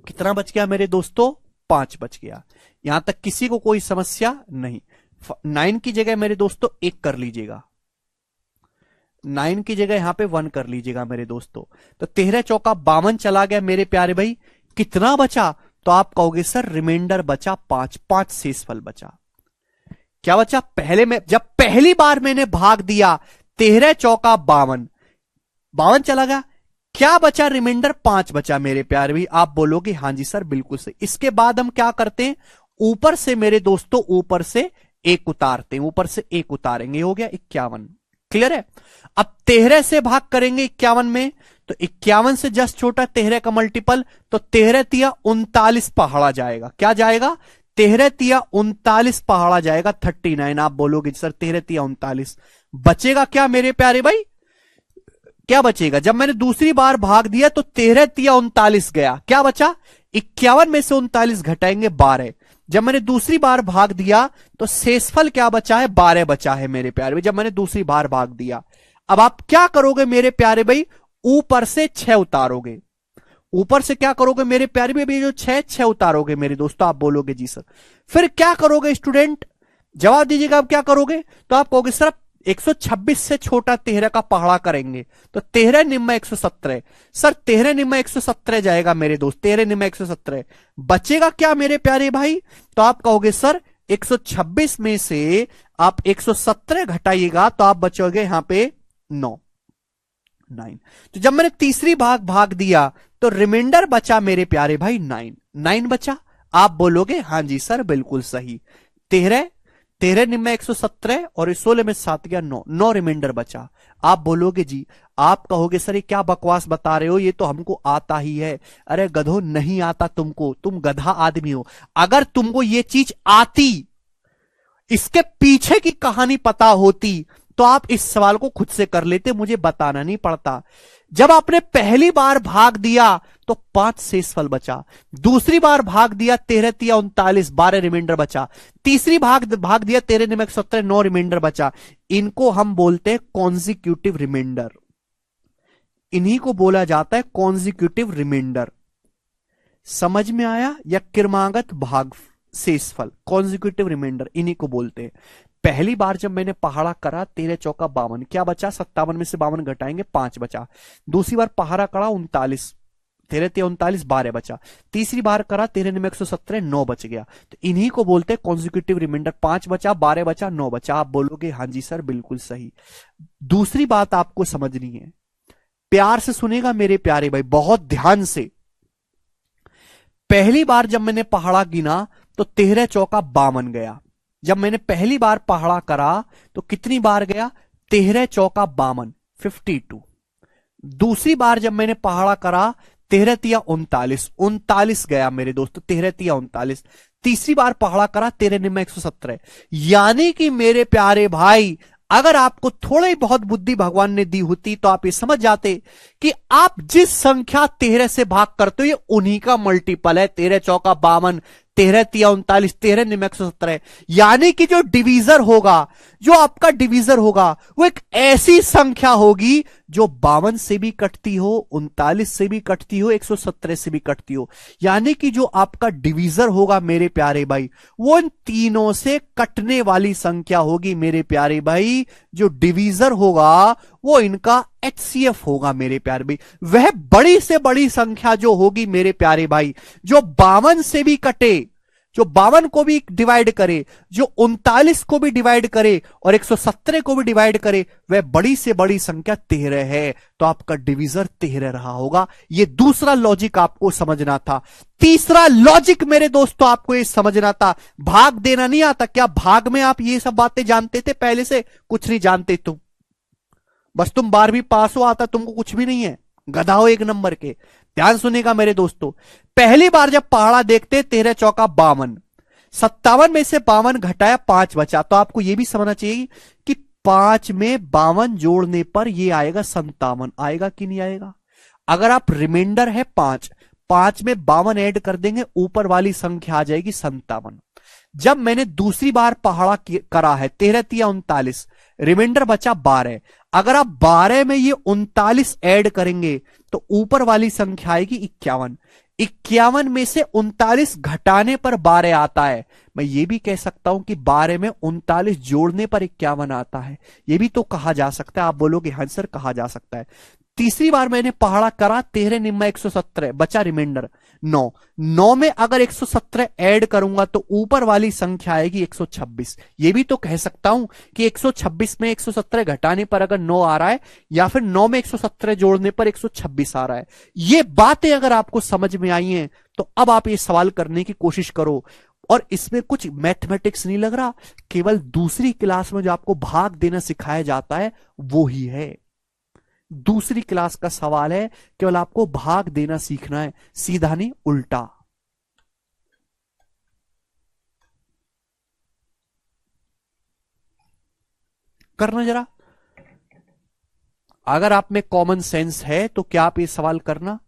A: कितना बच गया मेरे दोस्तों? 5 बच गया। यहां तक किसी को कोई समस्या नहीं। 9 की जगह मेरे दोस्तों 1 कर लीजिएगा, 9 की जगह यहां पे 1 कर लीजिएगा मेरे दोस्तों। तो 13 चौका 52 चला गया मेरे प्यारे भाई। कितना बचा? तो आप कहोगे सर रिमाइंडर बचा 5, 5 शेषफल बचा। क्या बचा? पहले में जब पहली बार मैंने भाग दिया 13 चौका 52, 52 चला गया, क्या बचा? रिमाइंडर 5 बचा मेरे प्यारे भाई। आप बोलोगे हां जी सर बिल्कुल सही। इसके बाद हम क्या करते हैं? ऊपर से मेरे दोस्तों ऊपर से 1 उतारते हैं, ऊपर से 1 उतारेंगे, हो गया 51। क्लियर है? अब 13 से भाग करेंगे 51 में, तो 51 से जस्ट छोटा 13 का मल्टीपल, तो 13 तिया 39 पहाड़ा जाएगा। क्या जाएगा? 13 तिया 39 पहाड़ा जाएगा 39। आप बोलोगे सर 13 तिया 39, बचेगा क्या मेरे प्यारे भाई? क्या बचेगा? जब मैंने दूसरी बार भाग दिया तो 13 तिया 39 गया, क्या बचा? 51 में से 39 घटाएंगे 12। जब मैंने दूसरी बार भाग दिया तो शेषफल क्या बचा है? 12 बचा है मेरे प्यारे भाई, जब मैंने दूसरी बार भाग दिया। अब आप क्या करोगे मेरे प्यारे भाई? ऊपर से 6 उतारोगे। ऊपर से क्या करोगे मेरे प्यारे भाई? जो 6 उतारोगे मेरे दोस्तों। आप बोलोगे जी सर। फिर क्या करोगे स्टूडेंट? जवाब दीजिएगा। आप क्या करोगे? तो आप कहोगे सर 126 से छोटा 13 का पहाड़ा करेंगे, तो 13 निम्मा 117। सर 13 निम्मा 117 जाएगा मेरे दोस्त, 13 निम्मा 117। बचेगा क्या मेरे प्यारे भाई? तो आप कहोगे सर 126 में से आप 117 घटाइएगा तो आप बचोगे यहां पे 9। तो जब मैंने तीसरी भाग दिया तो रिमाइंडर बचा मेरे प्यारे भाई 9 बचा। आप बोलोगे हां जी सर बिल्कुल सही। 13 निम्न 117 और 16 में 7 गया 9 रिमाइंडर बचा। आप बोलोगे जी, आप कहोगे सर ये क्या बकवास बता रहे हो, ये तो हमको आता ही है। अरे गधो नहीं आता तुमको, तुम गधा आदमी हो। अगर तुमको ये चीज आती, इसके पीछे की कहानी पता होती, तो आप इस सवाल को खुद से कर लेते, मुझे बताना नहीं पड़ता। जब आपने पहली बार भाग दिया तो 5 शेषफल बचा, दूसरी बार भाग दिया 13 तिया 39, 12 रिमाइंडर बचा, तीसरी भाग दिया 13 निम्न 117, 9 रिमाइंडर बचा। इनको हम बोलते हैं कॉन्जिक्यूटिव रिमाइंडर। इन्हीं को बोला जाता है कॉन्जिक्यूटिव रिमाइंडर। समझ में आया? या क्रमागत भाग शेषफल, कॉन्जिक्यूटिव रिमाइंडर इन्हीं को बोलते हैं। पहली बार जब मैंने पहाड़ा करा 13 चौका 52, क्या बचा? 57 में से 52 घटाएंगे 5 बचा। दूसरी बार पहाड़ा करा 39, 13 3 39 12 बचा। तीसरी बार करा 13 में 117 9 बच गया। तो इन्हीं को बोलते हैं कॉन्जिक्यूटिव रिमाइंडर। 5 बचा, 12 बचा, 9 बचा। आप बोलोगे हाँ जी सर बिल्कुल सही। दूसरी बात आपको समझनी है, प्यार से सुनेगा मेरे प्यारे भाई, बहुत ध्यान से। पहली बार जब मैंने पहाड़ा गिना तो 13 चौका 52 गया। जब मैंने पहली बार पहाड़ा करा तो कितनी बार गया? 13 चौका 52, 52। दूसरी बार जब मैंने पहाड़ा करा 13 तिया 39, 39 गया मेरे दोस्तों, 13 तिया 39। तीसरी बार पहाड़ा करा 13 निम्मा 117। यानी कि मेरे प्यारे भाई, अगर आपको थोड़ी बहुत बुद्धि भगवान ने दी होती तो आप ये समझ जाते कि आप जिस संख्या 13 से भाग करते हो ये उन्हीं का मल्टीपल है। 13 चौका 52, 13 तिया 39, 13 निम्न 117। यानी कि जो डिवीजर होगा, जो आपका डिवीजर होगा, वो एक ऐसी संख्या होगी जो 52 से भी कटती हो, 39 से भी कटती हो, 117 से भी कटती हो। यानी कि जो आपका डिवीजर होगा मेरे प्यारे भाई, वो इन तीनों से कटने वाली संख्या होगी मेरे प्यारे भाई। जो डिवीजर होगा वो इनका HCF होगा मेरे प्यारे भाई। वह बड़ी से बड़ी संख्या जो होगी मेरे प्यारे भाई, जो 52 से भी कटे, जो 52 को भी डिवाइड करे, जो 39 को भी डिवाइड करे और 117 को भी डिवाइड करे, वह बड़ी से बड़ी संख्या 13 है। तो आपका डिवीजर 13 रहा होगा। यह दूसरा लॉजिक आपको समझना था। तीसरा लॉजिक मेरे दोस्तों आपको यह समझना था, भाग देना नहीं आता क्या? भाग में आप ये सब बातें जानते थे पहले से? कुछ नहीं जानते तुम, बस तुम 12वीं पास हो, आता तुमको कुछ भी नहीं है, गधा हो एक नंबर के। ध्यान सुनेगा मेरे दोस्तों, पहली बार जब पहाड़ा देखते 13 चौका 52, 57 में से 52 घटाया 5 बचा। तो आपको यह भी समझना चाहिए कि 5 में 52 जोड़ने पर यह आएगा 57। आएगा कि नहीं आएगा? अगर आप रिमाइंडर है 5, 5 में 52 ऐड कर देंगे, ऊपर वाली संख्या आ जाएगी 57। जब मैंने दूसरी बार पहाड़ा करा है 13 तिया 39, रिमाइंडर बचा 12। अगर आप 12 में ये 39 ऐड करेंगे तो ऊपर वाली संख्या आएगी 51। 51 में से 39 घटाने पर 12 आता है। मैं ये भी कह सकता हूं कि 12 में 39 जोड़ने पर 51 आता है। ये भी तो कहा जा सकता है। आप बोलोगे हाँ सर कहा जा सकता है। तीसरी बार मैंने पहाड़ा करा 13 निम्मा 117, बचा रिमाइंडर 9। 9 में अगर 117 ऐड करूंगा तो ऊपर वाली संख्या आएगी 126। ये भी तो कह सकता हूं कि 126 में 117 घटाने पर अगर 9 आ रहा है, या फिर 9 में 117 जोड़ने पर 126 आ रहा है। ये बातें अगर आपको समझ में आई हैं तो अब आप ये सवाल करने की कोशिश करो। और इसमें कुछ मैथमेटिक्स नहीं लग रहा, केवल दूसरी क्लास में जो आपको भाग देना सिखाया जाता है वो ही है। दूसरी क्लास का सवाल है, केवल आपको भाग देना सीखना है, सीधा नहीं उल्टा। करना जरा, अगर आप में कॉमन सेंस है तो क्या आप ये सवाल करना।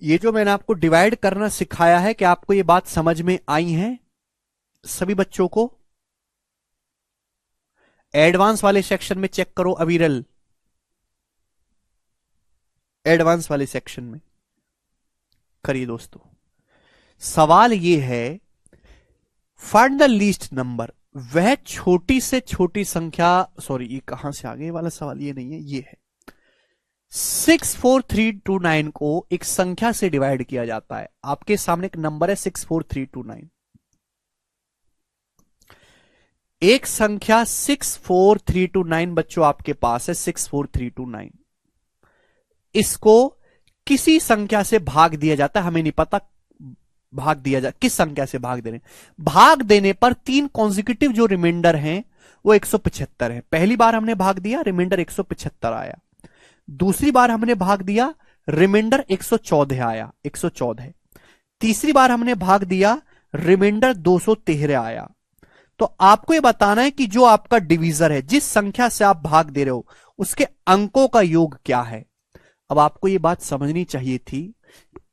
A: ये जो मैंने आपको डिवाइड करना सिखाया है, कि आपको ये बात समझ में आई है सभी बच्चों को? एडवांस वाले सेक्शन में चेक करो अविरल, एडवांस वाले सेक्शन में करिए दोस्तों। सवाल ये है, फाइंड द लीस्ट नंबर, वह छोटी से छोटी संख्या, सॉरी ये कहां से आगे वाला सवाल, ये नहीं है, ये है 64329 को एक संख्या से डिवाइड किया जाता है। आपके सामने एक नंबर है 64329, एक संख्या 64329 बच्चों आपके पास है 64329। इसको किसी संख्या से भाग दिया जाता है, हमें नहीं पता भाग दिया जा किस संख्या से भाग दे रहे हैं। भाग देने पर 3 कॉन्जिक्यूटिव जो रिमाइंडर हैं वो 175 है। पहली बार हमने भाग दिया, रिमाइंडर 175 आया। दूसरी बार हमने भाग दिया, रिमाइंडर 114 आया, 114। तीसरी बार हमने भाग दिया, रिमाइंडर 213 आया। तो आपको यह बताना है कि जो आपका डिवीजर है, जिस संख्या से आप भाग दे रहे हो, उसके अंकों का योग क्या है। अब आपको यह बात समझनी चाहिए थी,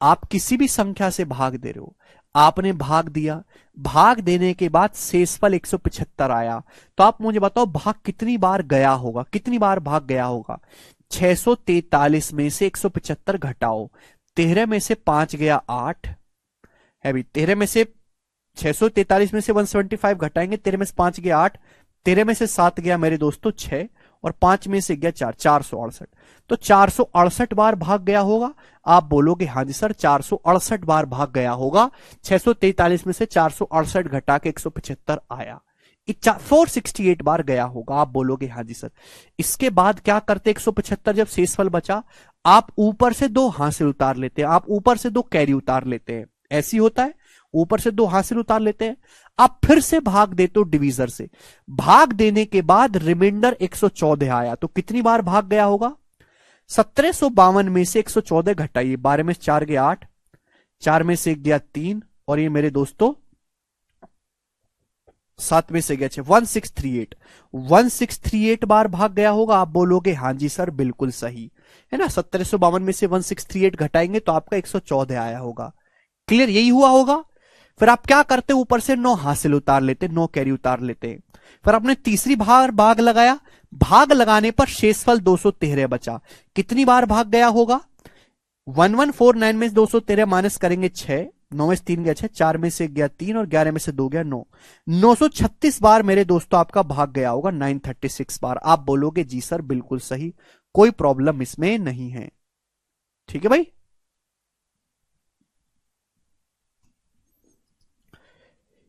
A: आप किसी भी संख्या से भाग दे रहे हो, आपने भाग दिया, भाग देने के बाद शेषफल 175 आया। तो आप मुझे बताओ भाग कितनी बार गया होगा, कितनी बार भाग गया होगा। 643 में से 175 घटाओ, 13 में से 5 गया 8 है भी, 13 में से 643 में से 175 घटाएंगे, 13 में से 5 गया 8, 13 में से 7 गया मेरे दोस्तों 6 और 5 में से गया 4, 468। तो 468 बार भाग गया होगा। आप बोलोगे हाँ जी सर 468 बार भाग गया होगा, 643 में से 468 घटा के 175 आया, 468 बार गया होगा। आप बोलोगे हाँ जी सर। इसके बाद क्या करते 175 जब शेषफल बचा, आप ऊपर से 2 हासिल उतार लेते हैं, आप ऊपर से 2 कैरी उतार लेते हैं, ऐसी होता है, ऊपर से 2 हासिल उतार लेते हैं। आप फिर से भाग देते हो डिवीजर से, भाग देने के बाद रिमाइंडर 114 आया, तो कितनी बार भाग गया होगा। 1752 में से 114 घटाइए, 12 में से 4 गया 8, 4 में से 1 गया 3 और ये मेरे दोस्तों 7 में से गया 6, 1638, 1638 बार भाग गया होगा। आप बोलोगे हाँ जी सर बिल्कुल सही है ना। 1752 में से 1638 घटाएंगे तो आपका 114 आया होगा। क्लियर, यही हुआ होगा। फिर आप क्या करते, ऊपर से 9 हासिल उतार लेते, 9 कैरी उतार लेते। फिर आपने तीसरी बार भाग लगाया, भाग लगाने पर शेषफल 213 बचा, कितनी बार भाग गया होगा। 1149 में से 213 माइनस करेंगे 6, 9 में से 3 गया 6, 4 में से 1 गया 3 और 11 में से 2 गया 9, 936 बार मेरे दोस्तों आपका भाग गया होगा, 936 बार। आप बोलोगे जी सर बिल्कुल सही, कोई प्रॉब्लम इसमें नहीं है। ठीक है भाई।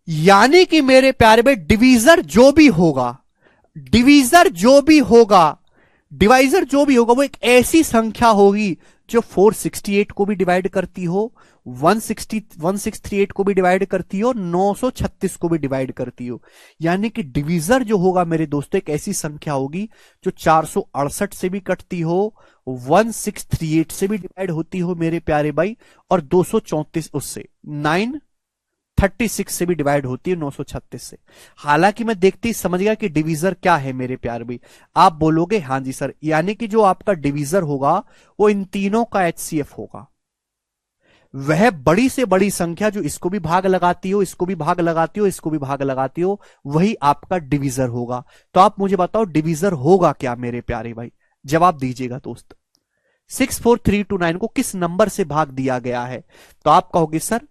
A: यानी कि मेरे प्यारे भाई डिवीजर जो भी होगा, डिवीजर जो भी होगा, डिवाइजर जो भी होगा वो एक ऐसी संख्या होगी जो 468 को भी डिवाइड करती हो, 1638 को भी डिवाइड करती हो, 936 को भी डिवाइड करती हो। यानी कि डिवीजर जो होगा मेरे दोस्तों एक ऐसी संख्या होगी जो 468 से भी कटती हो, 1638 से भी डिवाइड होती हो मेरे प्यारे भाई, और 234 उससे 936 से भी डिवाइड होती है, 936 से। हालांकि मैं देखते ही समझ गया कि डिवीजर क्या है मेरे प्यारे भाई। आप बोलोगे हाँ जी सर, यानी कि जो आपका डिवीजर होगा वो इन तीनों का एचसीएफ होगा, वह बड़ी से बड़ी संख्या जो इसको भी भाग लगाती हो, इसको भी भाग लगाती हो, इसको भी भाग लगाती हो, वही आपका डिवीजर होगा। तो आप मुझे बताओ डिवीजर होगा क्या मेरे प्यारे भाई, जवाब दीजिएगा दोस्त। 64329 को किस नंबर से भाग दिया गया है। तो आप कहोगे सर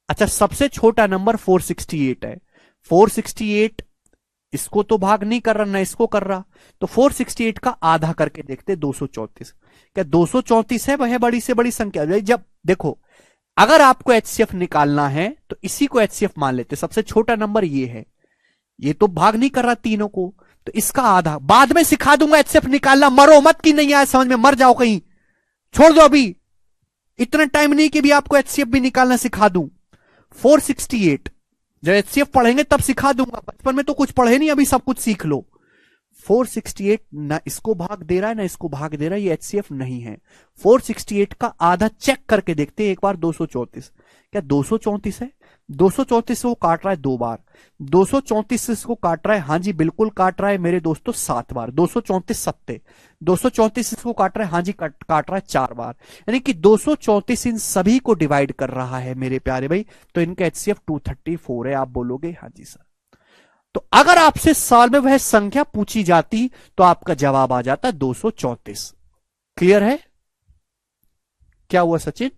A: अच्छा सबसे छोटा नंबर 468 है, 468 इसको तो भाग नहीं कर रहा ना इसको कर रहा, तो 468 का आधा करके देखते 234। क्या 234 है वह बड़ी से बड़ी संख्या। जब देखो अगर आपको एचसीएफ निकालना है तो इसी को एचसीएफ मान लेते, सबसे छोटा नंबर ये है, ये तो भाग नहीं कर रहा तीनों को, तो इसका आधा। बाद में सिखा दूंगा एचसीएफ निकालना, मरो मत कि नहीं आया समझ में, मर जाओ कहीं, छोड़ दो अभी, इतना टाइम नहीं कि भी आपको एचसीएफ भी निकालना सिखा दूं। 468 जब एचसीएफ पढ़ेंगे तब सिखा दूंगा, बचपन में तो कुछ पढ़े नहीं, अभी सब कुछ सीख लो। 468 ना इसको भाग दे रहा है ना इसको भाग दे रहा है, ये एचसीएफ नहीं है। 468 का आधा चेक करके देखते हैं एक बार, 234। क्या 234 है। 234 से वो काट रहा है 2 बार, 234 से इसको काट रहा है, हाँ जी बिल्कुल काट रहा है मेरे दोस्तों 7 बार, 234 सत्ते, 234 इसको काट रहा है, हाँ जी काट रहा है 4 बार, यानी कि 234 इन सभी को डिवाइड कर रहा है मेरे प्यारे भाई। तो इनका एचसीएफ 234 है। आप बोलोगे हाँ जी सर। तो अगर आपसे सवाल में वह संख्या पूछी जाती तो आपका जवाब आ जाता 234। क्लियर है। क्या हुआ सचिन।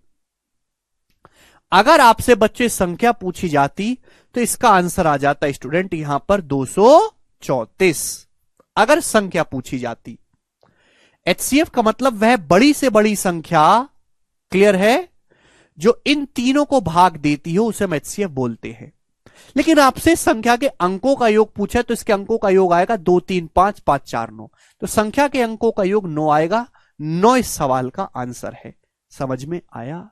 A: अगर आपसे बच्चे संख्या पूछी जाती तो इसका आंसर आ जाता स्टूडेंट यहां पर 234, अगर संख्या पूछी जाती। एचसीएफ का मतलब वह बड़ी से बड़ी संख्या, क्लियर है, जो इन तीनों को भाग देती हो उसे हम एचसीएफ बोलते हैं। लेकिन आपसे संख्या के अंकों का योग पूछा है तो इसके अंकों का योग आएगा 2 3 5 5 4 9, तो संख्या के अंकों का योग 9 आएगा। 9 इस सवाल का आंसर है। समझ में आया।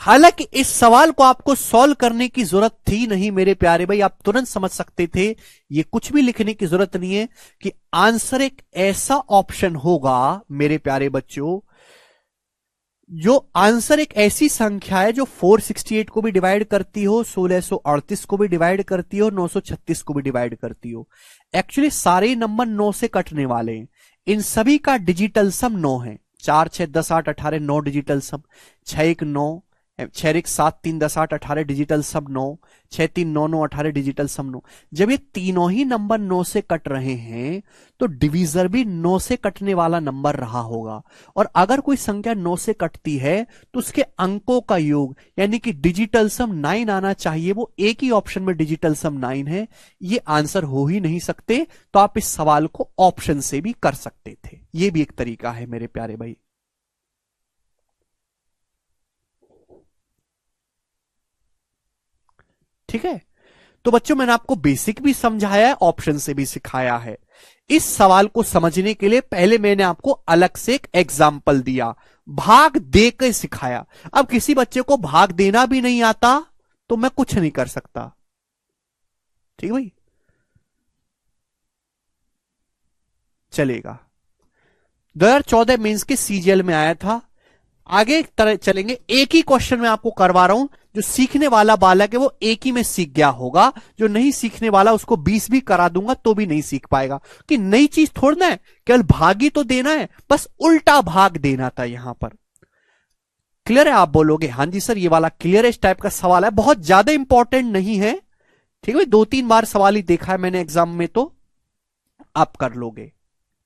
A: हालांकि इस सवाल को आपको सॉल्व करने की जरूरत थी नहीं मेरे प्यारे भाई, आप तुरंत समझ सकते थे, ये कुछ भी लिखने की जरूरत नहीं है कि आंसर एक ऐसा ऑप्शन होगा मेरे प्यारे बच्चों, जो आंसर एक ऐसी संख्या है जो 468 को भी डिवाइड करती हो, 1638 को भी डिवाइड करती हो, 936 को भी डिवाइड करती हो। एक्चुअली सारे नंबर 9 से कटने वाले हैं, इन सभी का डिजिटल सम 9 है। 4 6 10 8 18 9 डिजिटल सम, 6 1 9, 6 1 7 3 10 8 18 डिजिटल सम 9, 6 3 9 9 18 डिजिटल सम 9। जब ये तीनों ही नंबर 9 से कट रहे हैं तो डिवीजर भी 9 से कटने वाला नंबर रहा होगा। और अगर कोई संख्या 9 से कटती है तो उसके अंकों का योग यानी कि डिजिटल सम 9 आना चाहिए। वो एक ही ऑप्शन में डिजिटल सम 9 है, ये आंसर हो ही नहीं सकते। तो आप इस सवाल को ऑप्शन से भी कर सकते थे, ये भी एक तरीका है मेरे प्यारे भाई। ठीक है, तो बच्चों मैंने आपको बेसिक भी समझाया है, ऑप्शन से भी सिखाया है। इस सवाल को समझने के लिए पहले मैंने आपको अलग से एक एग्जाम्पल दिया, भाग दे के सिखाया। अब किसी बच्चे को भाग देना भी नहीं आता तो मैं कुछ नहीं कर सकता। ठीक है भाई, चलेगा। 2014 मेंस के सीजीएल में आया था। आगे तरह चलेंगे, एक ही क्वेश्चन मैं आपको करवा रहा हूं। जो सीखने वाला बालक है वो एक ही में सीख गया होगा, जो नहीं सीखने वाला उसको 20 भी करा दूंगा तो भी नहीं सीख पाएगा। कि नई चीज थोड़ना है, केवल भाग ही तो देना है, बस उल्टा भाग देना था यहां पर। क्लियर है? आप बोलोगे हां जी सर ये वाला क्लियर है, इस टाइप का सवाल है, बहुत ज्यादा इंपॉर्टेंट नहीं है। ठीक है भाई, 2 3 बार सवाल ही देखा है मैंने एग्जाम में, तो आप कर लोगे।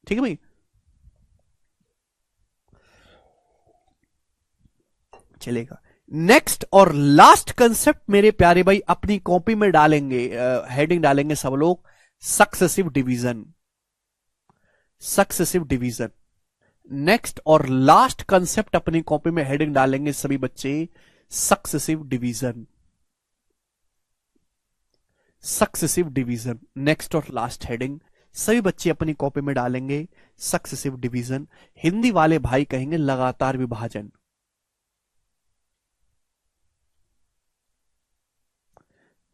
A: ठीक है भाई, चलेगा। नेक्स्ट और लास्ट कंसेप्ट मेरे प्यारे भाई अपनी कॉपी में डालेंगे, हेडिंग डालेंगे सब लोग, successive division. Successive division next और लास्ट कंसेप्ट अपनी कॉपी में हेडिंग डालेंगे सभी बच्चे, successive division. Successive division next और लास्ट हेडिंग सभी बच्चे अपनी कॉपी में डालेंगे, सक्सेसिव डिवीजन। हिंदी वाले भाई कहेंगे लगातार विभाजन।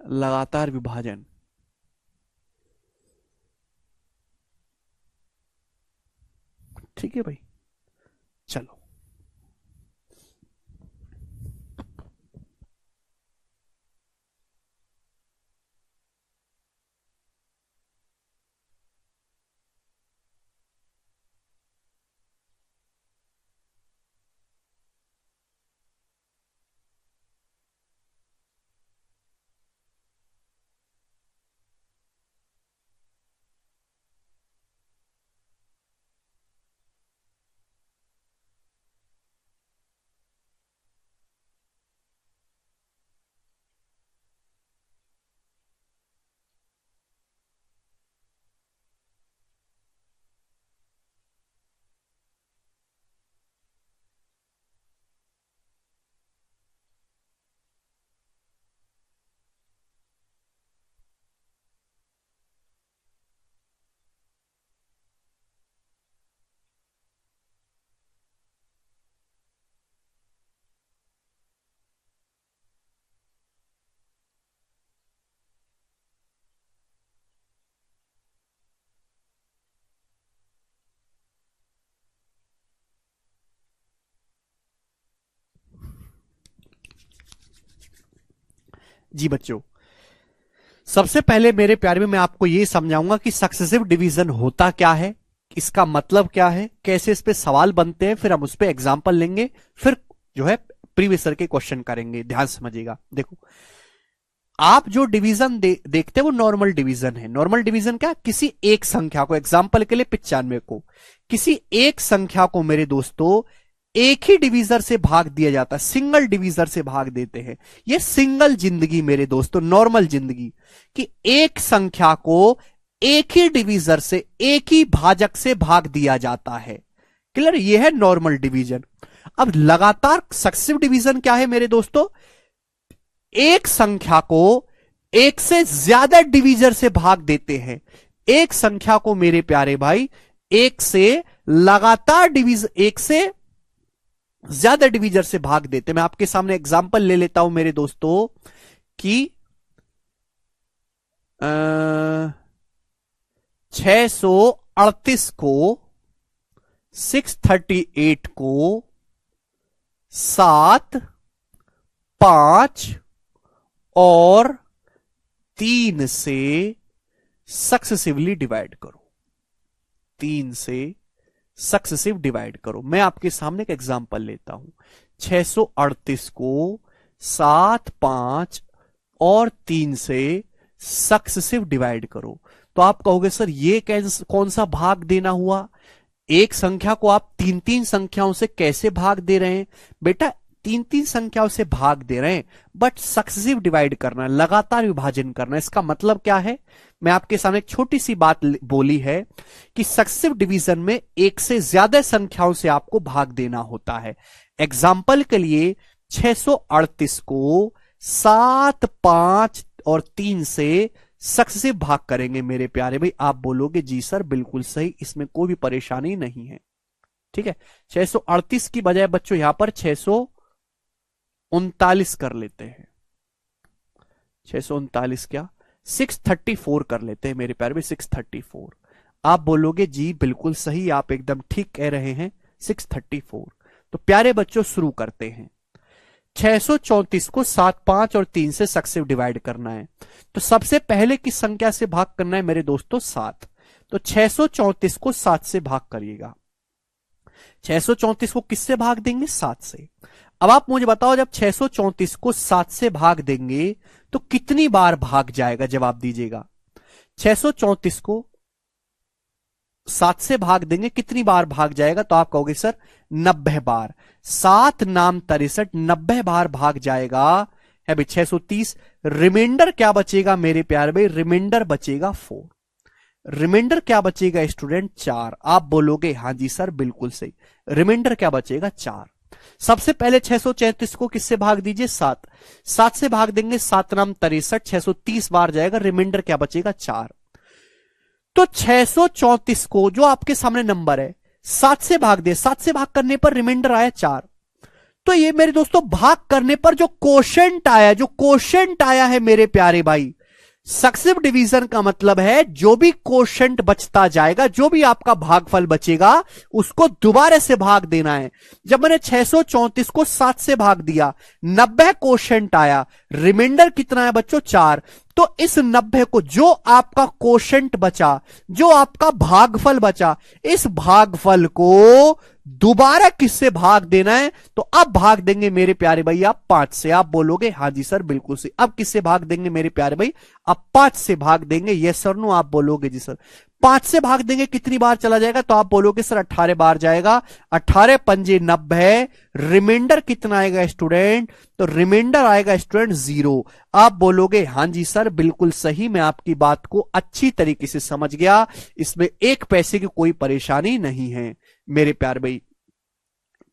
A: लगातार विभाजन। ठीक है भाई, चलो। जी बच्चों, सबसे पहले मेरे प्यारे में मैं आपको यह समझाऊंगा कि सक्सेसिव डिवीजन होता क्या है, इसका मतलब क्या है, कैसे इस पे सवाल बनते हैं, फिर हम उस पे एग्जांपल लेंगे, फिर जो है प्रीवियस ईयर के क्वेश्चन करेंगे। ध्यान समझिएगा। देखो, आप जो डिवीजन देखते हैं वो नॉर्मल डिवीजन है। नॉर्मल डिवीजन क्या, किसी एक संख्या को, एग्जांपल के लिए 95 को, किसी एक संख्या को मेरे दोस्तों एक ही डिवीजर से भाग दिया जाता है, सिंगल डिवीजर से भाग देते हैं। ये सिंगल जिंदगी मेरे दोस्तों, नॉर्मल जिंदगी, कि एक संख्या को एक ही डिवीजर से, एक ही भाजक से भाग दिया जाता है। क्लियर? ये है नॉर्मल डिवीजन। अब लगातार सक्सेसिव डिवीजन क्या है मेरे दोस्तों, एक संख्या को एक से ज्यादा डिवीजर से भाग देते हैं। एक संख्या को मेरे प्यारे भाई एक से लगातार डिवीजन, एक से ज्यादा डिवीजर से भाग देते। मैं आपके सामने एग्जांपल ले लेता हूं मेरे दोस्तों कि 638 को, 638 को 7, 5 और 3 से सक्सेसिवली डिवाइड करो। 3 से सक्सेसिव डिवाइड करो। मैं आपके सामने एक एग्जांपल लेता हूं। 638 को 7, 5 और 3 से सक्सेसिव डिवाइड करो। तो आप कहोगे सर ये कौन सा भाग देना हुआ? एक संख्या को आप 3-3 संख्याओं से कैसे भाग दे रहे हैं? बेटा 3-3 संख्याओं से भाग दे रहे हैं, बट सक्सेसिव डिवाइड करना, लगातार विभाजन करना। इसका मतलब क्या है? मैं आपके सामने एक छोटी सी बात बोली है कि सक्सेसिव डिवीजन में एक से ज्यादा संख्याओं से आपको भाग देना होता है। एग्जाम्पल के लिए 638 को 7, 5 और 3 से सक्सेसिव भाग करेंगे मेरे प्यारे भाई। आप बोलोगे जी सर बिल्कुल सही, इसमें कोई भी परेशानी नहीं है। ठीक है, 638 की बजाय बच्चों यहां पर 639 कर लेते हैं। 639 क्या, 634 कर लेते हैं मेरे प्यारे भाई, 634। आप बोलोगे जी बिल्कुल सही, आप एकदम ठीक कह रहे हैं, 634। तो प्यारे बच्चों शुरू करते हैं। 634 को 7, 5 और 3 से सक्सेसिव डिवाइड करना है। तो सबसे पहले किस संख्या से भाग करना है मेरे दोस्तों? 7। तो 634 को 7 से भाग करिएगा। 634 को किससे भाग देंगे? 7 से। अब आप मुझे बताओ, जब 634 को 7 से भाग देंगे तो कितनी बार भाग जाएगा? जवाब दीजिएगा। 634 को 7 से भाग देंगे, कितनी बार भाग जाएगा? तो आप कहोगे सर 90 बार। 7 नाम 63, 90 बार भाग जाएगा है भाई 630। रिमाइंडर क्या बचेगा मेरे प्यारे भाई? रिमाइंडर बचेगा 4। रिमाइंडर क्या बचेगा स्टूडेंट? 4। आप बोलोगे हां जी सर बिल्कुल सही, रिमाइंडर क्या बचेगा? 4। सबसे पहले 634 को किससे भाग दीजिए? 7। 7 से भाग देंगे, 7 नाम 63, 630 बार जाएगा, रिमाइंडर क्या बचेगा? 4। तो 634 को, जो आपके सामने नंबर है, 7 से भाग दे, 7 से भाग करने पर रिमाइंडर आया 4। तो ये मेरे दोस्तों भाग करने पर जो कोशेंट आया है मेरे प्यारे भाई, सक्सेसिव डिवीजन का मतलब है जो भी कोशेंट बचता जाएगा, जो भी आपका भागफल बचेगा, उसको दोबारा से भाग देना है। जब मैंने 634 को 7 से भाग दिया, 90 कोशेंट आया, रिमाइंडर कितना है बच्चों? 4। तो इस 90 को, जो आपका कोशेंट बचा, जो आपका भागफल बचा, इस भागफल को दोबारा किससे भाग देना है? तो अब भाग देंगे मेरे प्यारे भाई आप 5 से। आप बोलोगे हां जी सर बिल्कुल सही। अब किससे भाग देंगे मेरे प्यारे भाई? अब 5 से भाग देंगे। Yes sir no? आप बोलोगे जी सर। 5 से भाग देंगे, कितनी बार चला जाएगा? तो आप बोलोगे सर 18 बार जाएगा। 18 पंजे 90। रिमाइंडर कितना आएगा स्टूडेंट? तो रिमाइंडर आएगा स्टूडेंट 0। आप बोलोगे हां जी सर बिल्कुल सही, मैं आपकी बात को अच्छी तरीके से समझ गया, इसमें 1 पैसे की कोई परेशानी नहीं है मेरे प्यार भाई।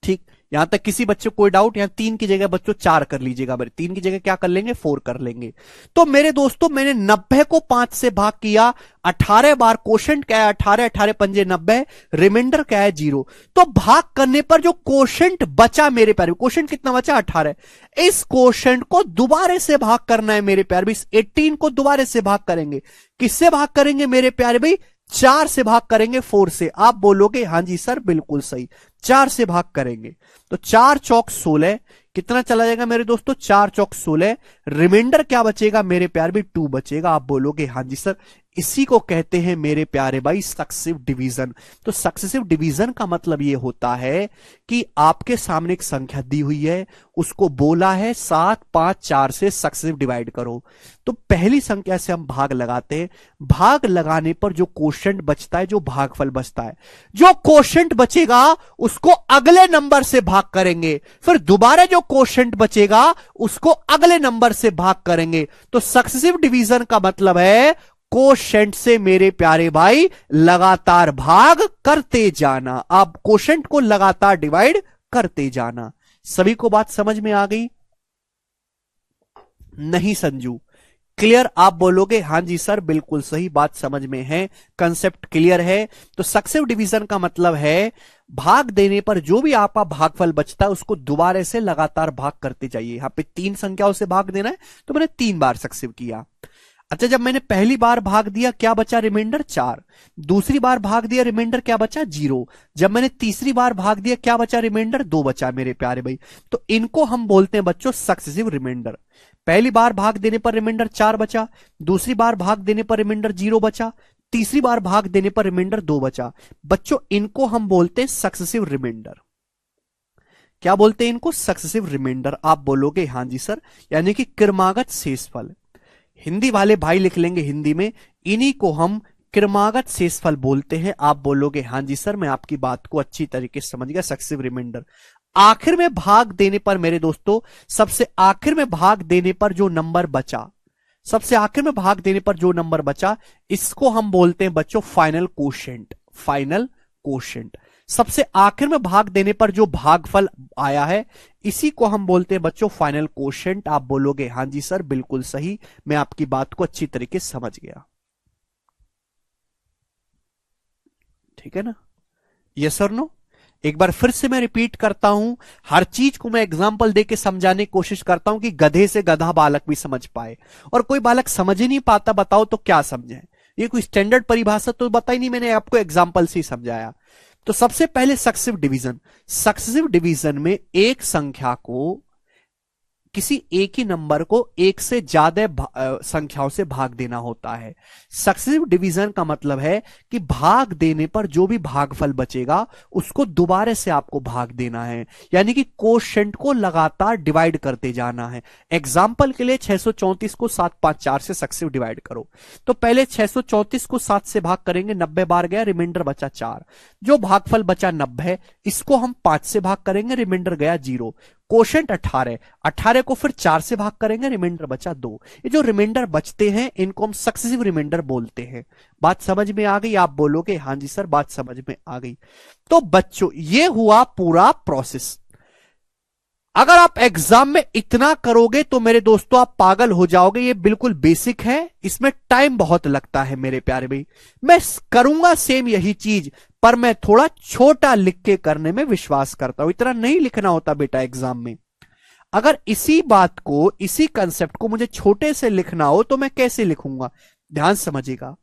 A: ठीक, यहां तक किसी बच्चे को कोई डाउट? यहां 3 की जगह बच्चों 4 कर लीजिएगा, 3 की जगह क्या कर लेंगे? 4 कर लेंगे। तो मेरे दोस्तों मैंने 90 को 5 से भाग किया, 18 बार। कोशेंट क्या है? 18, 18 पंजे 90, रिमाइंडर क्या है? 0। तो भाग करने पर जो कोशेंट बचा मेरे प्यारे, कोशेंट कितना बचा? 18। इस कोशेंट को दोबारा से भाग करना है मेरे प्यारे भाई। 18 को दोबारा से भाग करेंगे, किससे भाग करेंगे मेरे प्यारे भाई? 4 से भाग करेंगे, 4 से। आप बोलोगे हां जी सर बिल्कुल सही, 4 से भाग करेंगे। तो 4 चौक 16, कितना चला जाएगा मेरे दोस्तों? 4 चौक 16। रिमाइंडर क्या बचेगा मेरे प्यारे भाई? 2 बचेगा। आप बोलोगे हां जी सर, इसी को कहते हैं मेरे प्यारे भाई सक्सेसिव डिवीजन। तो सक्सेसिव डिवीजन का मतलब यह होता है कि आपके सामने एक संख्या दी हुई है, उसको बोला है 7, 5, 4 से सक्सेसिव डिवाइड करो। तो पहली संख्या से हम भाग लगाते हैं। भाग लगाने पर जो कोशेंट बचता है, जो भागफल बचता है, जो कोशेंट बचेगा उसको अगले नंबर से भाग करेंगे, फिर दोबारा जो कोशेंट बचेगा उसको अगले नंबर से भाग करेंगे। तो सक्सेसिव डिवीजन का मतलब है कोशेंट से मेरे प्यारे भाई लगातार भाग करते जाना। आप कोशेंट को लगातार डिवाइड करते जाना। सभी को बात समझ में आ गई? नहीं संजू? क्लियर? आप बोलोगे हां जी सर बिल्कुल सही, बात समझ में है, कंसेप्ट क्लियर है। तो सक्सेसिव डिवीजन का मतलब है भाग देने पर जो भी आपका भागफल बचता है उसको दोबारा से लगातार भाग करते जाइए। यहां पे 3 संख्याओं से भाग देना है, तो मैंने 3 बार सक्सेसिव किया। अच्छा, जब मैंने पहली बार भाग दिया क्या बचा? रिमाइंडर 4। दूसरी बार भाग दिया, रिमाइंडर क्या बचा? 0। जब मैंने तीसरी बार भाग दिया क्या बचा? रिमाइंडर 2 बचा मेरे प्यारे भाई। तो इनको हम बोलते हैं बच्चों सक्सेसिव रिमाइंडर। पहली बार भाग देने पर रिमाइंडर 4 बचा, दूसरी बार भाग देने पर रिमाइंडर 0 बचा, तीसरी बार भाग देने पर रिमाइंडर 2 बचा। बच्चों इनको हम बोलते हैं सक्सेसिव रिमाइंडर। क्या बोलते हैं इनको? Successive remainder. आप बोलोगे हां जी सर, यानी कि क्रमागत शेषफल। हिंदी वाले भाई लिख लेंगे हिंदी में, इन्हीं को हम क्रमागत शेषफल बोलते हैं। आप बोलोगे हां जी सर, मैं आपकी बात को अच्छी तरीके से समझ गया। Successive remainder. आखिर में भाग देने पर मेरे दोस्तों, सबसे आखिर में भाग देने पर जो नंबर बचा, सबसे आखिर में भाग देने पर जो नंबर बचा, इसको हम बोलते हैं बच्चों फाइनल कोशेंट। Final quotient. सबसे आखिर में भाग देने पर जो भागफल आया है, इसी को हम बोलते हैं बच्चों फाइनल कोशेंट। आप बोलोगे हां जी सर, बिल्कुल सही, मैं आपकी बात को अच्छी तरीके से समझ गया। ठीक है ना? यस और नो? एक बार फिर से मैं रिपीट करता हूं, हर चीज को मैं एग्जांपल देके समझाने की कोशिश करता हूं कि गधे से गधा बालक भी समझ पाए। और कोई बालक समझ ही नहीं पाता, बताओ तो क्या समझे? ये कोई स्टैंडर्ड परिभाषा तो बताई नहीं, मैंने आपको एग्जांपल से ही समझाया। तो सबसे पहले सक्सेसिव डिवीजन। सक्सेसिव डिवीजन में एक संख्या को, किसी एक ही नंबर को एक से ज्यादा संख्याओं से भाग देना होता है। सक्सेसिव डिवीजन का मतलब है कि भाग देने पर जो भी भागफल बचेगा उसको दोबारा से आपको भाग देना है, यानी कि कोशेंट को लगातार डिवाइड करते जाना है। एग्जाम्पल के लिए 634 को 7 5 4 से सक्सेसिव डिवाइड करो। तो पहले 634 को 7 से भाग करेंगे, 90 बार गया, रिमाइंडर बचा 4। जो भागफल बचा 90, इसको हम 5 से भाग करेंगे, रिमाइंडर गया 0। कोशेंट 18, 18 को फिर 4 से भाग करेंगे, रिमाइंडर बचा 2। ये जो रिमाइंडर बचते हैं इनको हम सक्सेसिव रिमाइंडर बोलते हैं। बात समझ में आ गई? आप बोलोगे हां जी सर, बात समझ में आ गई। तो बच्चों ये हुआ पूरा प्रोसेस। अगर आप एग्जाम में इतना करोगे तो मेरे दोस्तों आप पागल हो जाओगे। ये बिल्कुल बेसिक है, इसमें टाइम बहुत लगता है मेरे प्यारे भाई। मैं करूंगा सेम यही चीज, पर मैं थोड़ा छोटा लिख के करने में विश्वास करता हूं। इतना नहीं लिखना होता बेटा एग्जाम में। अगर इसी बात को, इसी कंसेप्ट को मुझे छोटे से लिखना हो तो मैं कैसे लिखूंगा? ध्यान समझिएगा।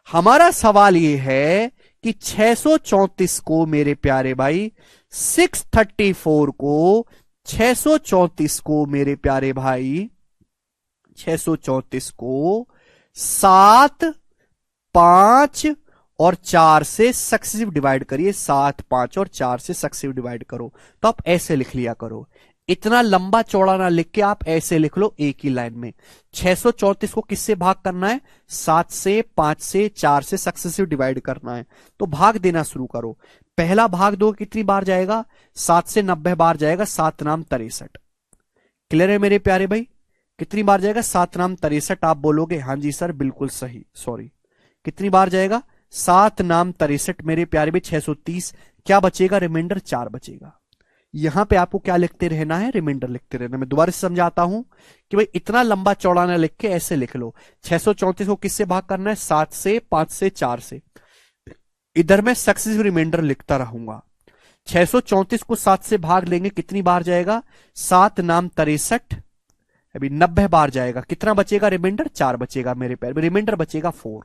A: हमारा सवाल यह है कि 634 को मेरे प्यारे भाई, 634 को, 634 को मेरे प्यारे भाई, 634 को 7 5 और 4 से सक्सेसिव डिवाइड करिए। 7 5 और 4 से सक्सेसिव डिवाइड करो, तो आप ऐसे लिख लिया करो। इतना लंबा चौड़ा ना लिख के आप ऐसे लिख लो एक ही लाइन में। 634 को किससे भाग करना है? 7 से, 5 से, 4 से सक्सेसिव डिवाइड करना है। तो भाग देना शुरू करो। पहला भाग दो कितनी बार जाएगा? 7 से 90 बार जाएगा, 7 नाम 63। क्लियर है मेरे प्यारे भाई? कितनी बार जाएगा? 7 नाम 63। आप बोलोगे हां जी सर, बिल्कुल सही। सॉरी, कितनी बार जाएगा? 7 नाम 63 मेरे प्यारे भाई, 630। क्या बचेगा? रिमाइंडर 4 बचेगा। यहां पे आपको क्या लिखते रहना है? रिमाइंडर लिखते रहना। मैं दोबारा से समझाता हूं कि भाई इतना लंबा चौड़ा ना लिख के ऐसे लिख लो। 634 को किससे भाग करना है? 7 से, 5 से, 4 से। इधर मैं सक्सेसिव रिमाइंडर लिखता रहूंगा। 634 को 7 से भाग लेंगे, कितनी बार जाएगा? 7 नाम 63, अभी 90 बार जाएगा। कितना बचेगा? रिमाइंडर 4 बचेगा मेरे प्यार में, रिमाइंडर बचेगा 4।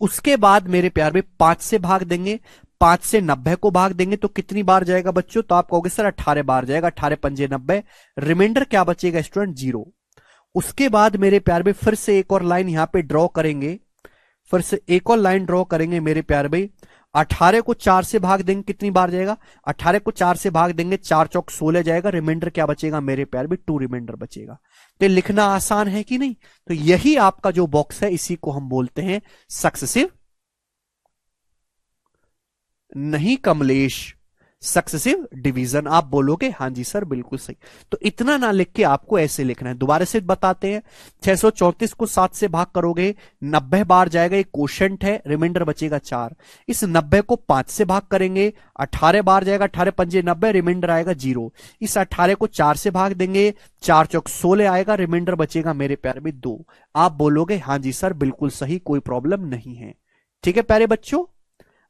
A: उसके बाद मेरे प्यार में 5 से भाग देंगे, 5 से 90 को भाग देंगे तो कितनी बार जाएगा बच्चों? तो आप कहोगे सर 18 बार जाएगा। 18 पंजे 90, रिमाइंडर क्या बचेगा स्टूडेंट? 0। उसके बाद मेरे प्यार में फिर से एक और लाइन यहां पे ड्रॉ करेंगे, फिर से एक और लाइन ड्रॉ करेंगे मेरे प्यार भाई। 18 को 4 से भाग देंगे, कितनी बार जाएगा? 18 को 4 से भाग देंगे, 4 चौक 16 जाएगा। रिमाइंडर क्या बचेगा मेरे प्यार भाई? 2 रिमाइंडर बचेगा। तो लिखना आसान है कि नहीं? तो यही आपका जो बॉक्स है, इसी को हम बोलते हैं सक्सेसिव, नहीं कमलेश, सक्सेसिव डिवीजन। आप बोलोगे हां जी सर, बिल्कुल सही। तो इतना ना लिख के आपको ऐसे लिखना है। दोबारा से बताते हैं। 634 को 7 से भाग करोगे, 90 बार जाएगा, ये कोशेंट है, रिमाइंडर बचेगा 4। इस 90 को 5 से भाग करेंगे, 18 बार जाएगा, 18 पंजे 90, रिमाइंडर आएगा 0। इस 18 को 4 से भाग देंगे, 4 चौक 16 आएगा, रिमाइंडर बचेगा मेरे प्यारे में 2। आप बोलोगे हां जी सर, बिल्कुल सही, कोई प्रॉब्लम नहीं है। ठीक है प्यारे बच्चों?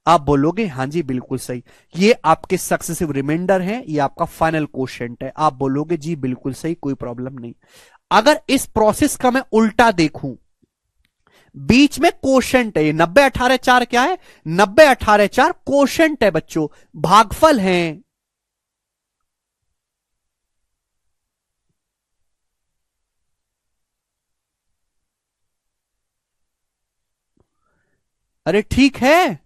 A: आप बोलोगे हां जी बिल्कुल सही। ये आपके सक्सेसिव रिमाइंडर है, ये आपका फाइनल कोशेंट है। आप बोलोगे जी बिल्कुल सही, कोई प्रॉब्लम नहीं। अगर इस प्रोसेस का मैं उल्टा देखूं, बीच में कोशेंट है, ये 90 18 4 क्या है? 90 18 4 कोशेंट है बच्चों, भागफल है। अरे ठीक है,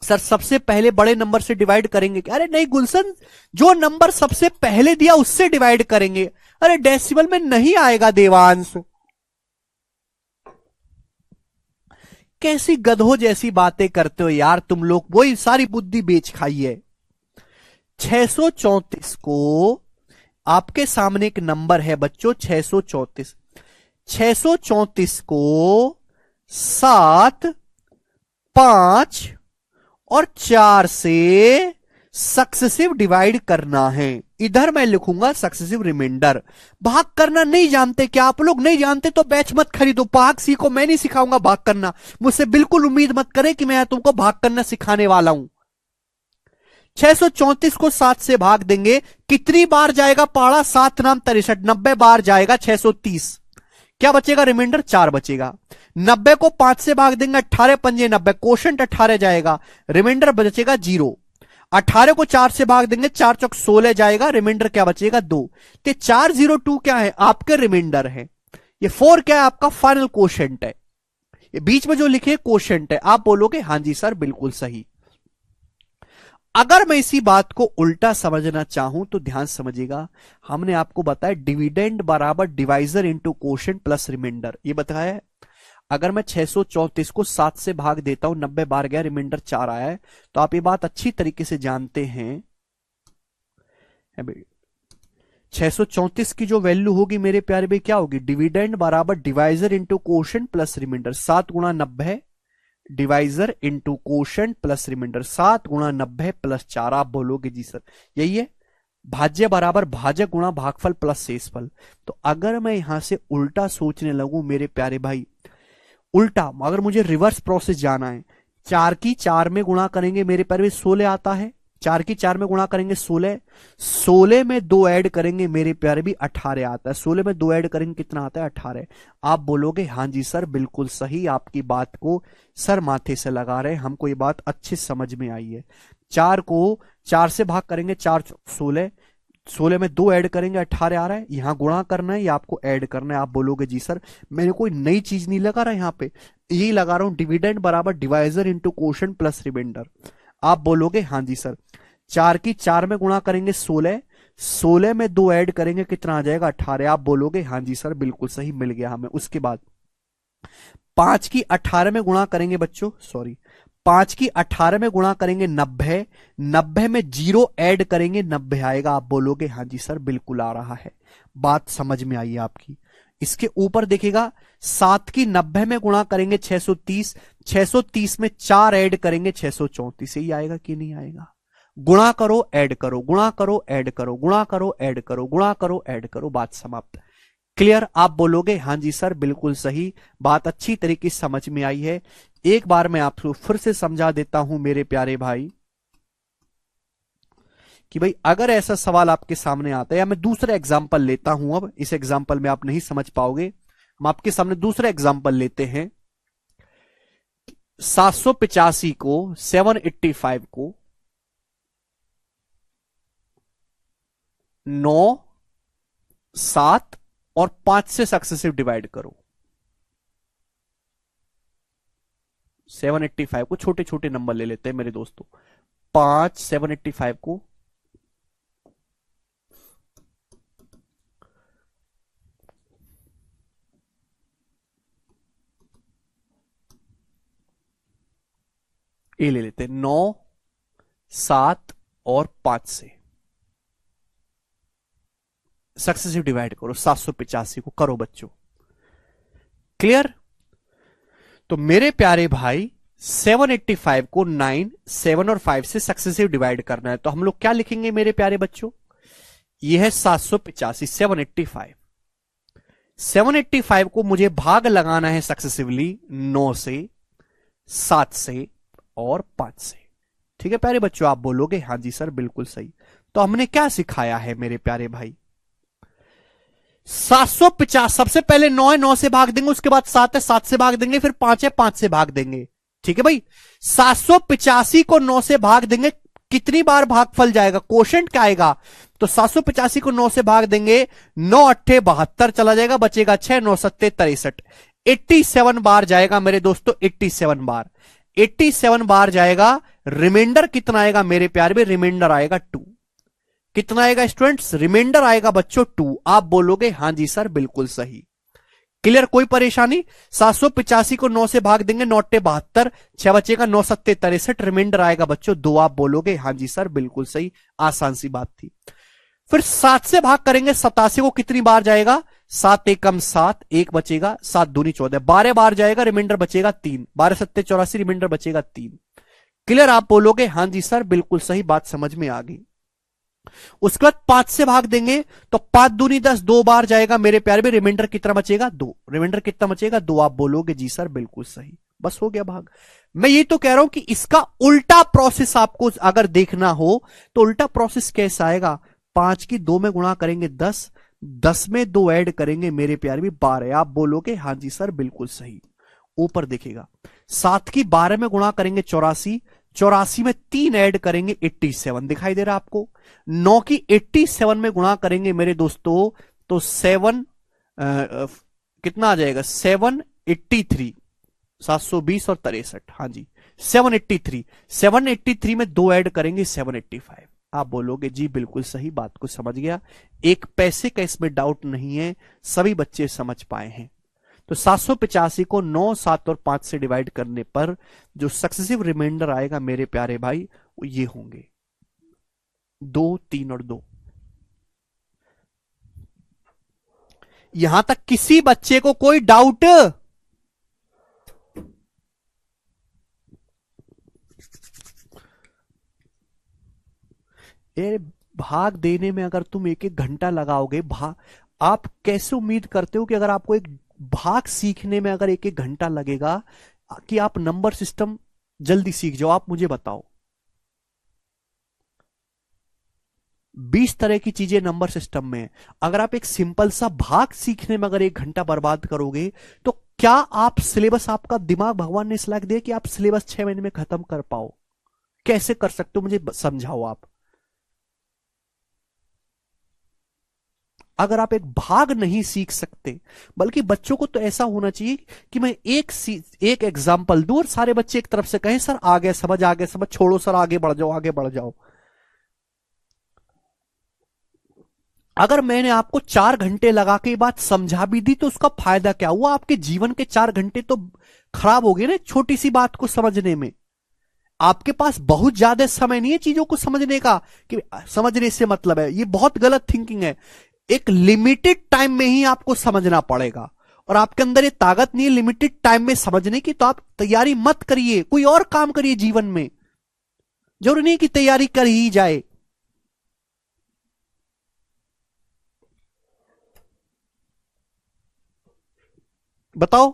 A: सर सबसे पहले बड़े नंबर से डिवाइड करेंगे क्या? अरे नहीं गुलशन, जो नंबर सबसे पहले दिया उससे डिवाइड करेंगे। अरे डेसिमल में नहीं आएगा देवांश। कैसी गधों जैसी बातें करते हो यार तुम लोग, वही सारी बुद्धि बेच खाई है। 634 को, आपके सामने एक नंबर है बच्चों 634, 634 को 7, 5 और 4 से सक्सेसिव डिवाइड करना है। इधर मैं लिखूंगा सक्सेसिव रिमाइंडर। भाग करना नहीं जानते क्या आप लोग? नहीं जानते तो बैच मत खरीदो, भाग सीखो। मैं नहीं सिखाऊंगा भाग करना, मुझसे बिल्कुल उम्मीद मत करें कि मैं तुमको भाग करना सिखाने वाला हूं। 634 को 7 से भाग देंगे, कितनी बार जाएगा पाड़ा? 7 नाम 63, 90 बार जाएगा 630। क्या बचेगा? रिमाइंडर 4 बचेगा। 90 को 5 से भाग देंगे, 18 पंजे 90, कोशेंट 18 जाएगा, रिमाइंडर बचेगा 0। 18 को 4 से भाग देंगे, 4 चौक 16 जाएगा, रिमाइंडर क्या बचेगा? 2। तो 402 क्या है? आपके रिमाइंडर है। ये 4 क्या है? आपका फाइनल कोशेंट है। ये बीच में जो लिखे कोशेंट है। आप बोलोगे हां जी सर बिल्कुल सही। अगर मैं इसी बात को उल्टा समझना चाहूं तो ध्यान समझिएगा, हमने आपको बताया डिविडेंड बराबर divisor into quotient plus remainder, ये बताया है। अगर मैं 634 को 7 से भाग देता हूं, 90 बार गया, रिमाइंडर 4 आया है, तो आप ये बात अच्छी तरीके से जानते हैं 634 की जो वैल्यू होगी मेरे प्यारे भाई क्या होगी? डिविडेंड बराबर divisor into quotient plus remainder. 7 गुणा 90 divisor into quotient plus remainder, 7 गुणा 90 प्लस 4। आप बोलोगे जी सर यही है। भाज्य बराबर भाजक गुणा भागफल प्लस शेषफल। तो अगर मैं यहां से उल्टा सोचने लगूं मेरे प्यारे भाई, उल्टा अगर मुझे रिवर्स प्रोसेस जाना है, 4 की 4 में गुणा करेंगे मेरे प्यारे भाई 16 आता है, 4 की 4 में गुणा करेंगे 16, 16 में 2 ऐड करेंगे मेरे प्यारे भी 18 आता है, 16 में 2 ऐड करेंगे कितना आता है? 18। आप बोलोगे हां जी सर बिल्कुल सही, आपकी बात को सर माथे से लगा रहे हैं, हमको ये बात अच्छी समझ में आई है। 4 को 4 से भाग करेंगे, 4 16, 16 में 2 ऐड करेंगे 18 आ रहा है, यहां गुणा करना है या आपको ऐड करना है? आप बोलोगे जी सर मैंने कोई नई चीज नहीं लगा रहा, यहां पे यही लगा रहा हूं, डिविडेंड बराबर divisor into quotient plus remainder. आप बोलोगे हां जी सर। 4 की 4 में गुणा करेंगे 16, 16 में 2 ऐड करेंगे कितना आ जाएगा? 18। आप बोलोगे हां जी सर बिल्कुल सही, मिल गया हमें। उसके बाद 5 की 18 में गुणा करेंगे बच्चों, सॉरी 5 की 18 में गुणा करेंगे 90, 90 में 0 ऐड करेंगे 90 आएगा। आप बोलोगे हां जी सर बिल्कुल आ रहा है, बात समझ में आई आपकी। इसके ऊपर देखिएगा 7 की 90 में गुणा करेंगे 630, 630 में 4 ऐड करेंगे 634, यही आएगा कि नहीं आएगा? गुणा करो ऐड करो, गुणा करो ऐड करो, गुणा करो ऐड करो, गुणा करो ऐड करो, बात समाप्त। क्लियर? आप बोलोगे हां जी सर बिल्कुल सही, बात अच्छी तरीके से समझ में आई है। एक बार मैं आपको फिर से समझा देता हूं मेरे प्यारे भाई कि भाई अगर ऐसा सवाल आपके सामने आता है, या मैं दूसरा एग्जांपल लेता हूं, अब इस एग्जांपल में आप नहीं समझ पाओगे, हम आपके सामने दूसरा एग्जांपल लेते हैं। 785 को 785 को 9, 7 और 5 से सक्सेसिव डिवाइड करो। 785 को छोटे छोटे नंबर ले लेते हैं मेरे दोस्तों। 5 785 को ये ले लेते हैं, 9, 7 और 5 से सक्सेसिव डिवाइड करो। 785 को करो बच्चों। क्लियर? तो मेरे प्यारे भाई 785 को 9, 7 और 5 से सक्सेसिव डिवाइड करना है, तो हम लोग क्या लिखेंगे मेरे प्यारे बच्चों? यह है 785, 785। 785 को मुझे भाग लगाना है सक्सेसिवली 9 से, 7 से और 5 से। ठीक है प्यारे बच्चों? आप बोलोगे हां जी सर बिल्कुल सही। तो हमने क्या सिखाया है मेरे प्यारे भाई? 750 सबसे पहले 9 है, 9 से भाग देंगे, उसके बाद 7 है, 7 से भाग देंगे, फिर 5 है, 5 से भाग देंगे। ठीक है भाई? 785 को 9 से भाग देंगे, कितनी बार भागफल जाएगा? कोशेंट क्या आएगा? तो 785 को 9 से भाग देंगे, 9 अट्ठे 72 चला जाएगा, बचेगा 6, 9 सत्ते 63, 87 बार जाएगा मेरे दोस्तों, 87 बार, 87 बार जाएगा। रिमाइंडर कितना आएगा मेरे प्यारे में? रिमाइंडर आएगा 2। कितना आएगा स्टूडेंट्स? रिमाइंडर आएगा बच्चों 2। आप बोलोगे हां जी सर बिल्कुल सही। क्लियर? कोई परेशानी? 785 को 9 से भाग देंगे, 9 अट्ठे 72, 6 बचेगा, 9 सत्ते 63, रिमाइंडर आएगा बच्चों 2। आप बोलोगे हां जी सर बिल्कुल सही। आसान सी बात थी। फिर 7 से भाग करेंगे 87 को, कितनी बार जाएगा? 7 एकम 7, 1 बचेगा, 7 दूनी 14, 12 बार जाएगा, रिमाइंडर बचेगा 3, 12 सत्ते 84, रिमाइंडर बचेगा 3। क्लियर? आप बोलोगे हां जी सर बिल्कुल सही, बात समझ में आ गई। उसके बाद 5 से भाग देंगे तो 5 दूनी 10, 2 बार जाएगा मेरे प्यारे में, रिमाइंडर कितना बचेगा? 2। रिमाइंडर कितना बचेगा? 2। आप बोलोगे जी सर बिल्कुल सही, बस हो गया भाग। मैं ये तो कह रहा हूं कि इसका उल्टा प्रोसेस आपको अगर देखना हो तो उल्टा प्रोसेस कैसा आएगा? 5 की 2 में गुणा करेंगे 10, 10 में 2 ऐड करेंगे मेरे प्यारे में 12। आप बोलोगे हां जी सर बिल्कुल सही। ऊपर देखिएगा, 7 की 12 में गुणा करेंगे 84, 84 में 3 ऐड करेंगे 87, दिखाई दे रहा है आपको। 9 की 87 में गुणा करेंगे मेरे दोस्तों तो 7 कितना आ जाएगा? 783, 720 और 63, हाँ जी 783। 783 में 2 ऐड करेंगे 785। आप बोलोगे जी बिल्कुल सही, बात को समझ गया, एक पैसे का इसमें डाउट नहीं है, सभी बच्चे समझ पाए हैं। तो 785 को 9, 7 और 5 से डिवाइड करने पर जो सक्सेसिव रिमाइंडर आएगा मेरे प्यारे भाई वो ये होंगे 2, 3 और 2। यहां तक किसी बच्चे को कोई डाउट? भाग देने में अगर तुम 1-1 घंटा लगाओगे, आप कैसे उम्मीद करते हो कि अगर आपको एक भाग सीखने में अगर 1-1 घंटा लगेगा कि आप नंबर सिस्टम जल्दी सीख जाओ? आप मुझे बताओ। 20 तरह की चीजें नंबर सिस्टम में, अगर आप एक सिंपल सा भाग सीखने में अगर 1 घंटा बर्बाद करोगे तो क्या आप सिलेबस, आपका दिमाग भगवान ने इस लायक दिया कि आप सिलेबस 6 महीने में खत्म कर पाओ? कैसे कर सकते हो मुझे समझाओ आप। अगर आप एक भाग नहीं सीख सकते, बल्कि बच्चों को तो ऐसा होना चाहिए कि मैं एक एग्जाम्पल दूं और सारे बच्चे एक तरफ से कहें सर आगे समझ, आगे समझ, छोड़ो सर आगे बढ़ जाओ, आगे बढ़ जाओ। अगर मैंने आपको 4 घंटे लगा के बात समझा भी दी तो उसका फायदा क्या हुआ? आपके जीवन के 4 घंटे तो खराब हो गए ना छोटी सी बात को समझने में। आपके पास बहुत ज्यादा समय नहीं है चीजों को समझने का, कि समझने से मतलब है, ये बहुत गलत थिंकिंग है। एक लिमिटेड टाइम में ही आपको समझना पड़ेगा और आपके अंदर ये ताकत नहीं है लिमिटेड टाइम में समझने की, तो आप तैयारी मत करिए, कोई और काम करिए जीवन में। जरूरी नहीं कि तैयारी कर ही जाए। बताओ।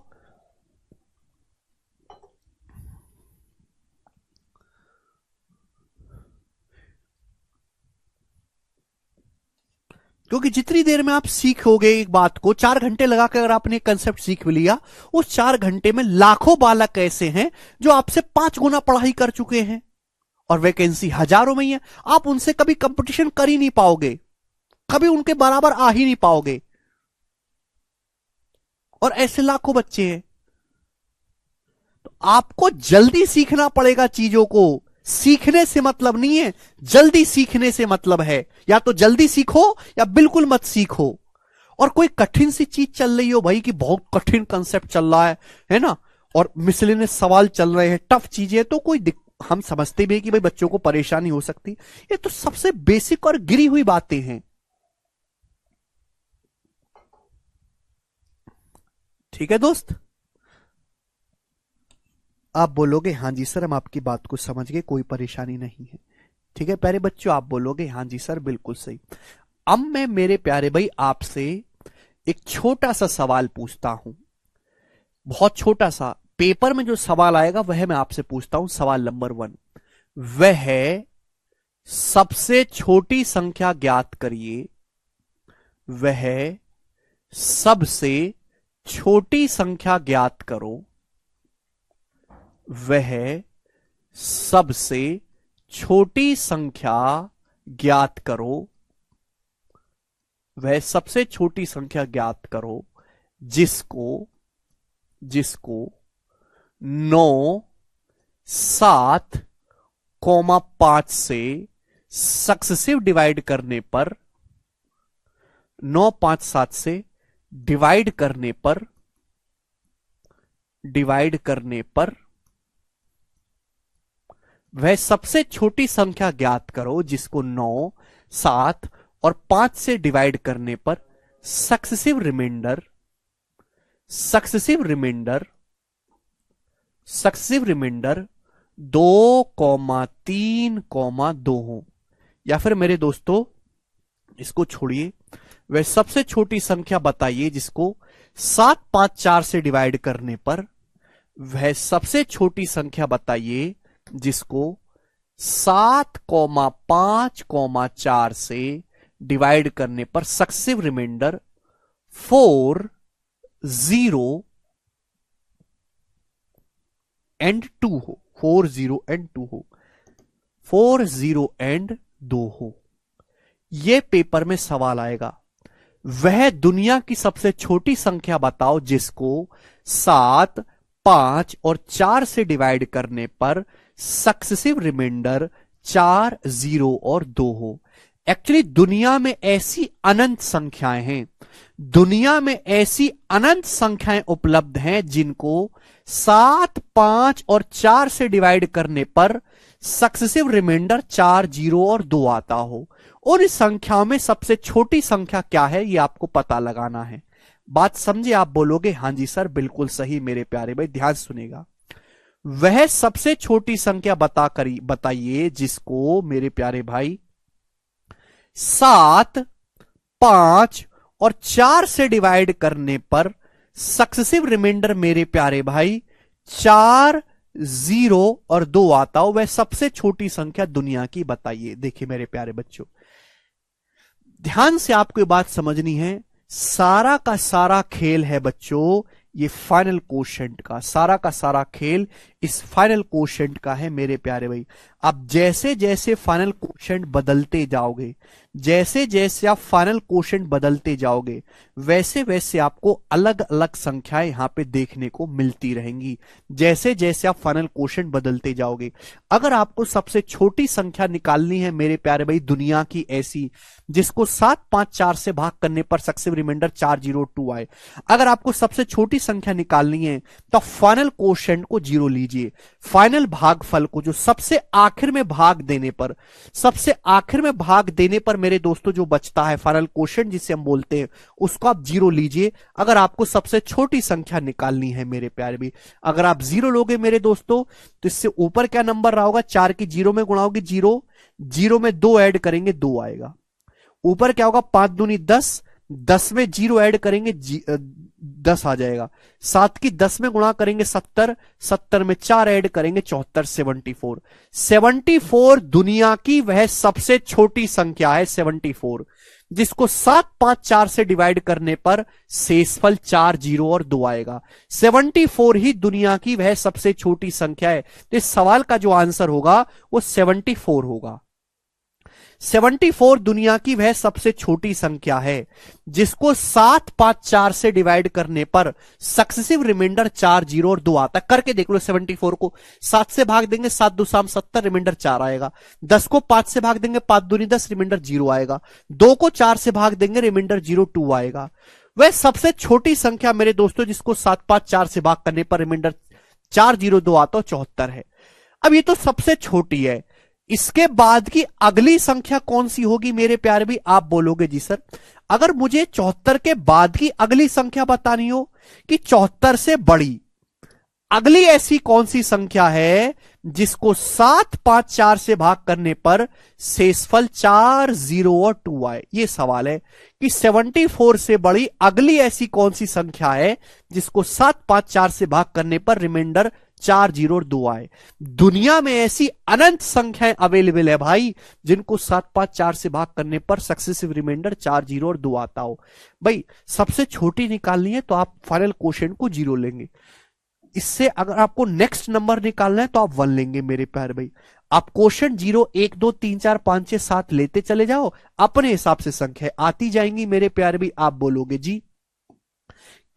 A: क्योंकि जितनी देर में आप सीखोगे एक बात को, 4 घंटे लगाकर अगर आपने कंसेप्ट सीख भी लिया, उस 4 घंटे में लाखों बालक ऐसे हैं जो आपसे 5 गुना पढ़ाई कर चुके हैं और वैकेंसी हजारों में ही है। आप उनसे कभी कंपटीशन कर ही नहीं पाओगे, कभी उनके बराबर आ ही नहीं पाओगे, और ऐसे लाखों बच्चे हैं। तो आपको जल्दी सीखना पड़ेगा चीजों को। सीखने से मतलब नहीं है, जल्दी सीखने से मतलब है। या तो जल्दी सीखो या बिल्कुल मत सीखो। और कोई कठिन सी चीज चल रही हो भाई कि बहुत कठिन कंसेप्ट चल रहा है ना, और मिसलेनियस सवाल चल रहे हैं, टफ चीजें, तो कोई हम समझते भी हैं कि भाई बच्चों को परेशानी हो सकती, ये तो सबसे बेसिक और गिरी हुई बातें हैं। ठीक है दोस्त? आप बोलोगे हां जी सर हम आपकी बात को समझ गए, कोई परेशानी नहीं है। ठीक है प्यारे बच्चों, आप बोलोगे हां जी सर बिल्कुल सही। अब मैं मेरे प्यारे भाई आपसे एक छोटा सा सवाल पूछता हूं, बहुत छोटा सा, पेपर में जो सवाल आएगा वह मैं आपसे पूछता हूं। सवाल नंबर 1, वह सबसे छोटी संख्या ज्ञात करिए। वह सबसे छोटी संख्या ज्ञात करो। वह सबसे छोटी संख्या ज्ञात करो। वह सबसे छोटी संख्या ज्ञात करो जिसको 9, 7, 5 से सक्सेसिव डिवाइड करने पर 9, 5, 7 से डिवाइड करने पर वह सबसे छोटी संख्या ज्ञात करो जिसको 9, 7 और 5 से डिवाइड करने पर सक्सेसिव रिमाइंडर 2, 3, 2 हो। या फिर मेरे दोस्तों इसको छोड़िए, वह सबसे छोटी संख्या बताइए जिसको 7, 5, 4 से डिवाइड करने पर वह सबसे छोटी संख्या बताइए जिसको 7, 5, 4 से डिवाइड करने पर सक्सेसिव रिमाइंडर 4, 0 एंड 2 हो। 4, 0 एंड 2 हो। 4, 0 एंड 2 हो। यह पेपर में सवाल आएगा। वह दुनिया की सबसे छोटी संख्या बताओ जिसको 7, 5 और 4 से डिवाइड करने पर सक्सेसिव रिमाइंडर 4, 0 और 2 हो। एक्चुअली दुनिया में ऐसी अनंत संख्याएं हैं, दुनिया में ऐसी अनंत संख्याएं उपलब्ध हैं जिनको 7, 5 और 4 से डिवाइड करने पर सक्सेसिव रिमाइंडर 4, 0 और 2 आता हो। और इस संख्याओं में सबसे छोटी संख्या क्या है ये आपको पता लगाना है। बात समझे? आप बोलोगे हां जी सर बिल्कुल सही मेरे प्यारे भाई, ध्यान सुनेगा। वह सबसे छोटी संख्या बताइए जिसको मेरे प्यारे भाई 7, 5 और 4 से डिवाइड करने पर सक्सेसिव रिमाइंडर मेरे प्यारे भाई 4, 0 और 2 आता हो। वह सबसे छोटी संख्या दुनिया की बताइए। देखिए मेरे प्यारे बच्चों, ध्यान से आपको ये बात समझनी है। सारा का सारा खेल है बच्चों ये फाइनल कोशेंट का, सारा का सारा खेल इस फाइनल कोशेंट का है मेरे प्यारे भाई। आप जैसे जैसे फाइनल कोशेंट बदलते जाओगे, जैसे जैसे आप फाइनल कोशेंट बदलते जाओगे, वैसे वैसे आपको अलग अलग संख्याएं यहां पे देखने को मिलती रहेंगी। जैसे जैसे आप फाइनल कोशेंट बदलते जाओगे, अगर आपको सबसे छोटी संख्या निकालनी है मेरे प्यारे भाई दुनिया की ऐसी जिसको 7, 5, 4 से भाग करने पर सक्सेसिव रिमाइंडर 4, 0, 2 आए, अगर आपको सबसे छोटी संख्या निकालनी है तो फाइनल कोशेंट को 0 लीजिए। फाइनल भागफल को जो सबसे आखिर में भाग देने पर, सबसे आखिर में भाग देने पर मेरे दोस्तों जो बचता है फाइनल कोशेंट जिसे हम बोलते हैं, उसको आप 0 लीजिए अगर आपको सबसे छोटी संख्या निकालनी है मेरे प्यारे भी। अगर आप 0 लोगे मेरे दोस्तों तो इससे ऊपर क्या नंबर रहा होगा, 4 की 0 में गुणाओगे 0, 0 में 2 ऐड करेंगे 2 आएगा। ऊपर क्या होगा 5 दूनी 10, 10 में 0 ऐड करेंगे 10 आ जाएगा। 7 की 10 में गुणा करेंगे 70, 70 में 4 ऐड करेंगे 74, 74। 74 दुनिया की वह सबसे छोटी संख्या है 74, जिसको 7, 5, 4 से डिवाइड करने पर शेषफल 4, 0 और 2 आएगा। 74 ही दुनिया की वह सबसे छोटी संख्या है। तो इस सवाल का जो आंसर होगा वो 74 होगा। 74 दुनिया की वह सबसे छोटी संख्या है जिसको 7, 5, 4 से डिवाइड करने पर सक्सेसिव रिमाइंडर 4, 0 और 2 आता है। करके देख लो 74 को 7 से भाग देंगे 7 2 70, रिमाइंडर 4 आएगा। 10 को 5 से भाग देंगे 5 दूनी 10, रिमाइंडर 0 आएगा। 2 को 4 से भाग देंगे रिमाइंडर 0, 2 आएगा। वह सबसे छोटी संख्या मेरे दोस्तों जिसको 7, 5, 4 से भाग करने पर रिमाइंडर 4, 0, 2 आता है 74 है। अब ये तो सबसे छोटी है, इसके बाद की अगली संख्या कौन सी होगी मेरे प्यारे भी? आप बोलोगे जी सर अगर मुझे 74 के बाद की अगली संख्या बतानी हो कि 74 से बड़ी अगली ऐसी कौन सी संख्या है जिसको 7, 5, 4 से भाग करने पर शेषफल 4, 0 और 2 आए। ये सवाल है कि 74 से बड़ी अगली ऐसी कौन सी संख्या है जिसको 7, 5, 4 से भाग करने पर रिमाइंडर 4, 0 और 2 आए। दुनिया में ऐसी अनंत संख्याएं अवेलेबल है भाई जिनको 7, 5, 4 से भाग करने पर सक्सेसिव रिमाइंडर 4, 0 और 2 आता हो। भाई सबसे छोटी निकालनी है तो आप फाइनल क्वोशिएंट को 0 लेंगे। इससे अगर आपको नेक्स्ट नंबर निकालना है तो आप 1 लेंगे मेरे प्यारे भाई। आप क्वेश्चन 0 1 2 3 4 5 6 7 लेते चले जाओ, अपने हिसाब से संख्या आती जाएंगी मेरे प्यारे भाई। आप बोलोगे जी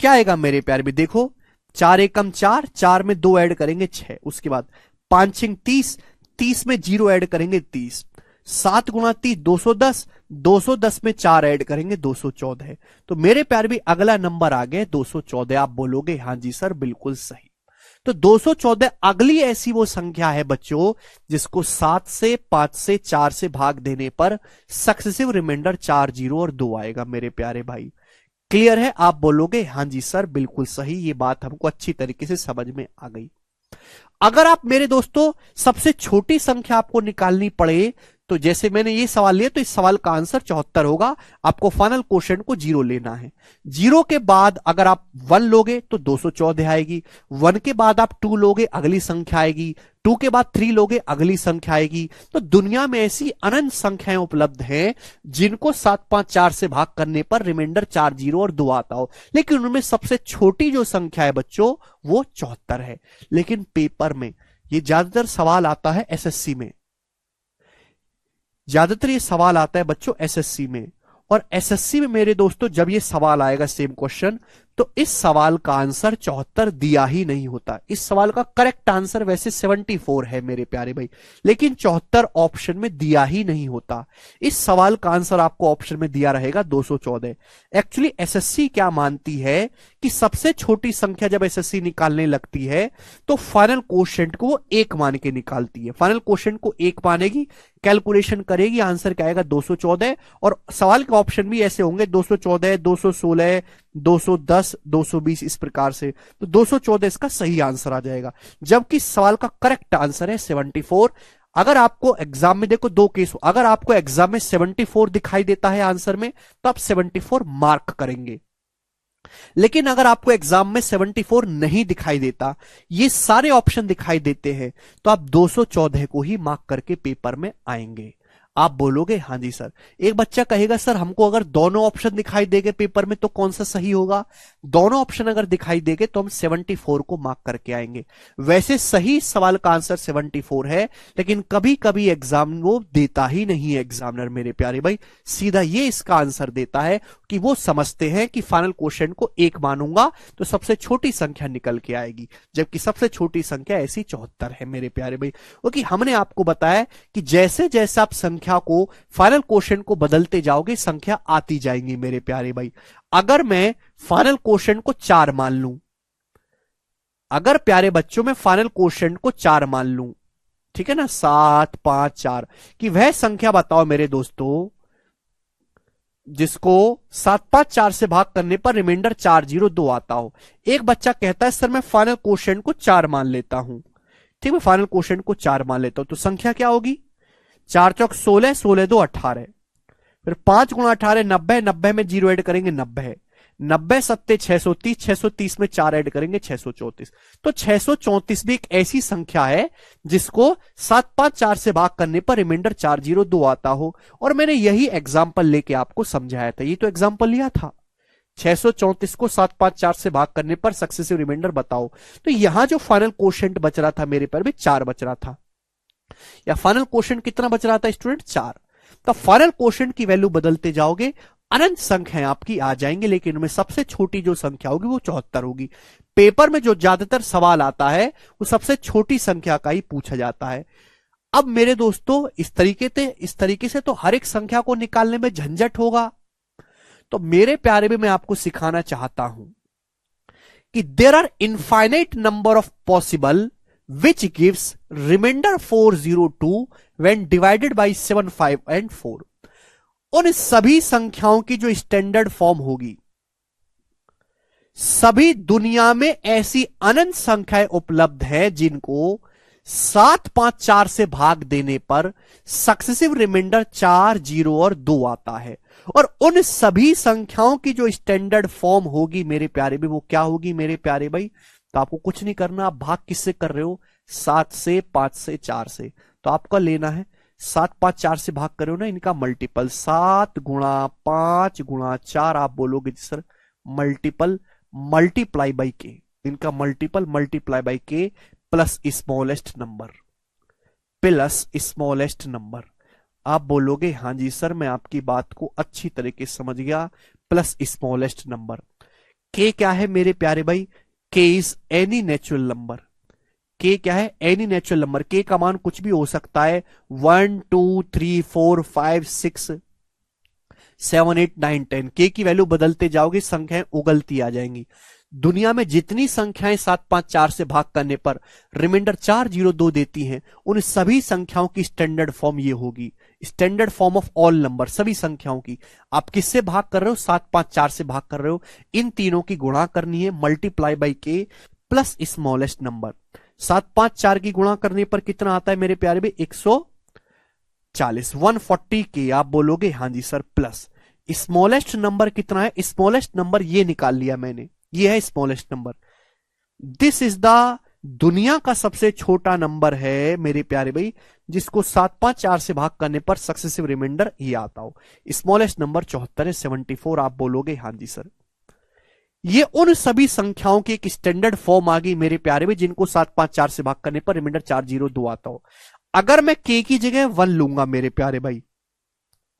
A: क्या आएगा मेरे प्यारे भाई। देखो 4 एकम 4, 4 में 2 ऐड करेंगे 6, उसके बाद 5 छिंग 30, 30 में 0 ऐड करेंगे 30, 7 गुणा 30 210, 210 में 4 ऐड करेंगे 214। तो मेरे प्यारे भी अगला नंबर आ गया 214। आप बोलोगे हाँ जी सर बिल्कुल सही। तो 214 अगली ऐसी वो संख्या है बच्चों जिसको 7 से 5 से 4 से भाग देने पर सक्सेसिव रिमाइंडर 4 0 और 2 आएगा मेरे प्यारे भाई। क्लियर है? आप बोलोगे हाँ जी सर बिल्कुल सही। ये बात हमको अच्छी तरीके से समझ में आ गई। अगर आप मेरे दोस्तों सबसे छोटी संख्या आपको निकालनी पड़े तो जैसे मैंने ये सवाल लिया तो इस सवाल का आंसर 74 होगा। आपको फाइनल क्वेश्चन को 0 लेना है। 0 के बाद अगर आप 1 लोगे तो 214 आएगी, 1 के बाद आप 2 लोगे अगली संख्या आएगी, 2 के बाद 3 लोगे अगली संख्या आएगी। तो दुनिया में ऐसी अनंत संख्याएं उपलब्ध हैं जिनको 7 5 4 से भाग करने पर रिमाइंडर 4 0 और 2 आता हो, लेकिन उनमें सबसे छोटी जो संख्या है बच्चों वो 74 है। लेकिन पेपर में ये ज्यादातर सवाल आता है एसएससी में, ज्यादातर ये सवाल आता है बच्चों एसएससी में। और एसएससी में मेरे दोस्तों जब ये सवाल आएगा सेम क्वेश्चन तो इस सवाल का आंसर 74 दिया ही नहीं होता। इस सवाल का करेक्ट आंसर वैसे 74 है मेरे प्यारे भाई, लेकिन 74 ऑप्शन में दिया ही नहीं होता। इस सवाल का आंसर आपको ऑप्शन में दिया रहेगा 214। एक्चुअली एसएससी क्या मानती है कि सबसे छोटी संख्या जब एसएससी निकालने लगती है तो फाइनल क्वोशिएंट को वो 1 मान के निकालती है। फाइनल क्वोशिएंट को 1 मानेगी, कैलकुलेशन करेगी, आंसर क्या आएगा 214। और सवाल के ऑप्शन भी ऐसे होंगे 214, 216, 210, 220 इस प्रकार से। तो 214 इसका सही आंसर आ जाएगा, जबकि सवाल का करेक्ट आंसर है 74। अगर आपको एग्जाम में देखो 2 केस, अगर आपको एग्जाम में 74 दिखाई देता है आंसर में तो आप 74 मार्क करेंगे। लेकिन अगर आपको एग्जाम में 74 नहीं दिखाई देता, ये सारे ऑप्शन दिखाई देते हैं, तो आप 214 को ही मार्क करके पेपर में आएंगे। आप बोलोगे हाँ जी सर। एक बच्चा कहेगा सर हमको अगर दोनों ऑप्शन दिखाई देंगे पेपर में तो कौन सा सही होगा? दोनों ऑप्शन अगर दिखाई देंगे तो हम 74 को मार्क करके आएंगे। वैसे सही सवाल का आंसर 74 है, लेकिन कभी कभी एग्जाम वो देता ही नहीं है एग्जामिनर मेरे प्यारे भाई, सीधा ये इसका आंसर देता है कि वो समझते हैं कि फाइनल क्वेश्चन को 1 मानूंगा तो सबसे छोटी संख्या निकल के आएगी, जबकि सबसे छोटी संख्या ऐसी 74 है मेरे प्यारे भाई। क्योंकि हमने आपको बताया कि जैसे जैसे आप संख्या को फाइनल क्वेश्चन को बदलते जाओगे संख्या आती जाएंगी मेरे प्यारे भाई। अगर मैं फाइनल क्वेश्चन को 4 मान लूं, अगर प्यारे बच्चों में फाइनल क्वेश्चन को 4 मान लूं, ठीक है ना, 7 5 4 कि वह संख्या बताओ मेरे दोस्तों जिसको 7 5 4 से भाग करने पर रिमाइंडर 4 0 2 आता हो। एक बच्चा कहता है सर मैं फाइनल क्वेश्चन को 4 मान लेता हूं, ठीक है, फाइनल क्वेश्चन को 4 मान लेता हूं, तो संख्या क्या होगी? 4 चौक 16, 16 2 18, फिर 5 गुणा 18 90, 90 में 0 ऐड करेंगे 90, 90 सत्ते 630, 630 में 4 ऐड करेंगे 634। तो 634 भी एक ऐसी संख्या है जिसको 7 5 4 से भाग करने पर रिमाइंडर 4 0 2 आता हो। और मैंने यही एग्जाम्पल लेके आपको समझाया था, ये तो एग्जाम्पल लिया था 634 को 7 5 4 से भाग करने पर सक्सेसिव रिमाइंडर बताओ। तो यहां जो फाइनल क्वोशिएंट बच रहा था मेरे पर भी 4 बच रहा था, या फाइनल क्वोशिएंट कितना बच रहा था स्टूडेंट? 4। तो फाइनल क्वोशिएंट की वैल्यू बदलते जाओगे अनंत संख्याएं आपकी आ जाएंगे, लेकिन उनमें सबसे छोटी जो संख्या होगी वो 74 होगी। पेपर में जो ज्यादातर सवाल आता है वो सबसे छोटी संख्या का ही पूछा जाता है। अब मेरे दोस्तों इस तरीके से तो हर एक संख्या को निकालने में झंझट होगा। तो मेरे प्यारे भी मैं आपको सिखाना चाहता हूं कि there are infinite number of possible which gives remainder 402 when divided by 7 5 and 4। उन सभी संख्याओं की जो स्टैंडर्ड फॉर्म होगी, सभी दुनिया में ऐसी अनंत संख्याएं उपलब्ध है जिनको 7 5 4 से भाग देने पर सक्सेसिव रिमाइंडर 4 0 और 2 आता है। और उन सभी संख्याओं की जो स्टैंडर्ड फॉर्म होगी मेरे प्यारे भी, वो क्या होगी मेरे प्यारे भाई? तो आपको कुछ नहीं करना, आप भाग किससे कर रहे हो? 7 से 5 से 4 से। तो आपका लेना है 7 5 4 से भाग कर रहे हो ना, इनका मल्टीपल 7 गुणा 5 गुणा 4। आप बोलोगे सर मल्टीपल मल्टीप्लाई बाई के, इनका मल्टीपल मल्टीप्लाई बाई के plus smallest number, plus smallest number. आप बोलोगे हाँ जी सर मैं आपकी बात को अच्छी तरीके से समझ गया, प्लस स्मॉलेस्ट नंबर। के क्या है मेरे प्यारे भाई? के इज एनी नेचुरल नंबर। के क्या है? Any natural number. के का मान कुछ भी हो सकता है, 1 2 3 4 5 6 7 8 9 10। के की वैल्यू बदलते जाओगे, संख्याएं उगलती आ जाएंगी। दुनिया में जितनी संख्याएं 7 5 4 से भाग करने पर रिमाइंडर 4 0 2 देती हैं, उन सभी संख्याओं की स्टैंडर्ड फॉर्म ये होगी, standard form of all number, सभी संख्याओं की। आप किससे भाग कर रहे हो? 7 5 4 से भाग कर रहे हो। इन तीनों की गुणा करनी है, मल्टीप्लाई बाई के प्लस स्मॉलेस्ट नंबर। 7 5 4 की गुणा करने पर कितना आता है मेरे प्यारे भाई? 140, 140 के। आप बोलोगे हाँ जी सर, प्लस स्मॉलेस्ट नंबर कितना है? स्मॉलेस्ट नंबर ये निकाल लिया मैंने, ये है smallest number. This is the दुनिया का सबसे छोटा नंबर है मेरे प्यारे भाई, जिसको 7 5 4 से भाग करने पर सक्सेसिव रिमाइंडर ये आता हो। स्मॉलेस्ट नंबर 74 है, 74। आप बोलोगे हाँ जी सर। ये उन सभी संख्याओं की एक स्टैंडर्ड फॉर्म आ गई मेरे प्यारे भाई, जिनको 7 5 4 से भाग करने पर रिमाइंडर 4 0 2 आता हो। अगर मैं के की जगह 1 लूंगा मेरे प्यारे भाई,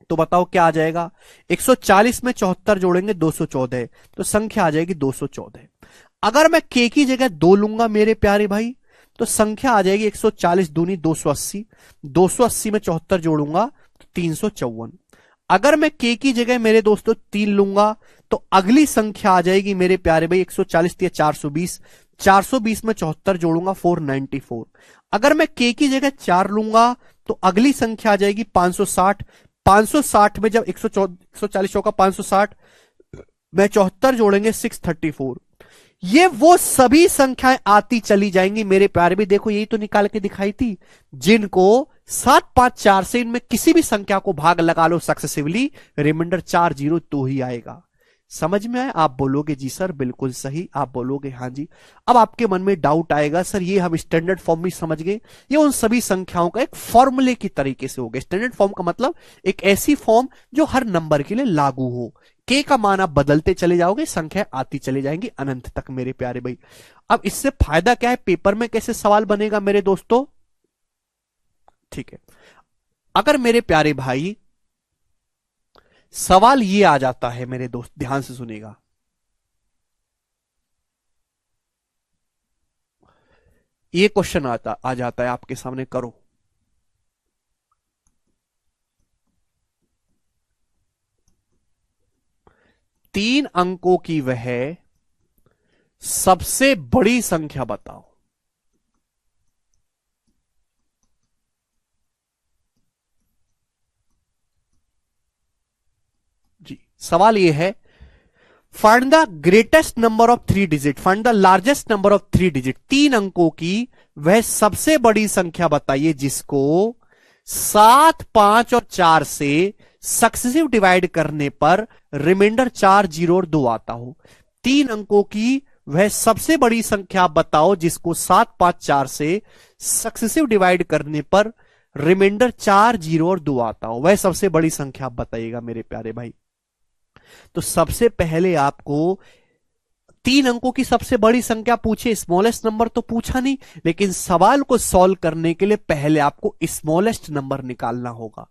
A: तो बताओ क्या आ जाएगा? 140 में 74 जोड़ेंगे 214, तो संख्या आ जाएगी 214। अगर मैं के की जगह 2 लूंगा मेरे प्यारे भाई, तो संख्या आ जाएगी 140 दूनी 280, 280 में 74 जोड़ूंगा तो 354। अगर मैं के की जगह मेरे दोस्तों 3 लूंगा, तो अगली संख्या आ जाएगी मेरे प्यारे भाई 140 या 420, 420 में 74 जोड़ूंगा 494। अगर मैं के की जगह 4 लूंगा, तो अगली संख्या आ जाएगी 560, 560 में जब 140 होगा 560 में 74 जोड़ेंगे 634। ये वो सभी संख्याएं आती चली जाएंगी मेरे प्यारे भी। देखो यही तो निकाल के दिखाई थी, जिनको 7 5 4 से इनमें किसी भी संख्या को भाग लगा लो सक्सेसिवली, रिमाइंडर 4 0 2 ही आएगा। समझ में आया? आप बोलोगे जी सर बिल्कुल सही, आप बोलोगे हाँ जी। अब आपके मन में डाउट आएगा, सर ये हम स्टैंडर्ड फॉर्म भी समझ गए, ये उन सभी संख्याओं का एक फॉर्मूले की तरीके से हो गया। स्टैंडर्ड फॉर्म का मतलब एक ऐसी फॉर्म जो हर नंबर के लिए लागू हो। के का मान आप बदलते चले जाओगे, संख्या आती चली जाएंगी अनंत तक मेरे प्यारे भाई। अब इससे फायदा क्या है? पेपर में कैसे सवाल बनेगा मेरे दोस्तों? ठीक है, अगर मेरे प्यारे भाई सवाल ये आ जाता है मेरे दोस्त, ध्यान से सुनिएगा, ये क्वेश्चन आ जाता है आपके सामने, करो। तीन अंकों की वह सबसे बड़ी संख्या बताओ। जी, सवाल यह है, find the greatest number of 3 digit, find the largest number of 3 digit. 3 अंकों की वह सबसे बड़ी संख्या बताइए जिसको 7 5 और 4 से सक्सेसिव डिवाइड करने पर रिमाइंडर 4 0 और 2 आता हो। 3 अंकों की वह सबसे बड़ी संख्या बताओ जिसको 7 5 4 से सक्सेसिव डिवाइड करने पर रिमाइंडर 4 0 और 2 आता हो। वह सबसे बड़ी संख्या आप बताइएगा मेरे प्यारे भाई। तो सबसे पहले आपको 3 अंकों की सबसे बड़ी संख्या पूछे, स्मॉलेस्ट नंबर तो पूछा नहीं, लेकिन सवाल को सॉल्व करने के लिए पहले आपको स्मॉलेस्ट नंबर निकालना होगा।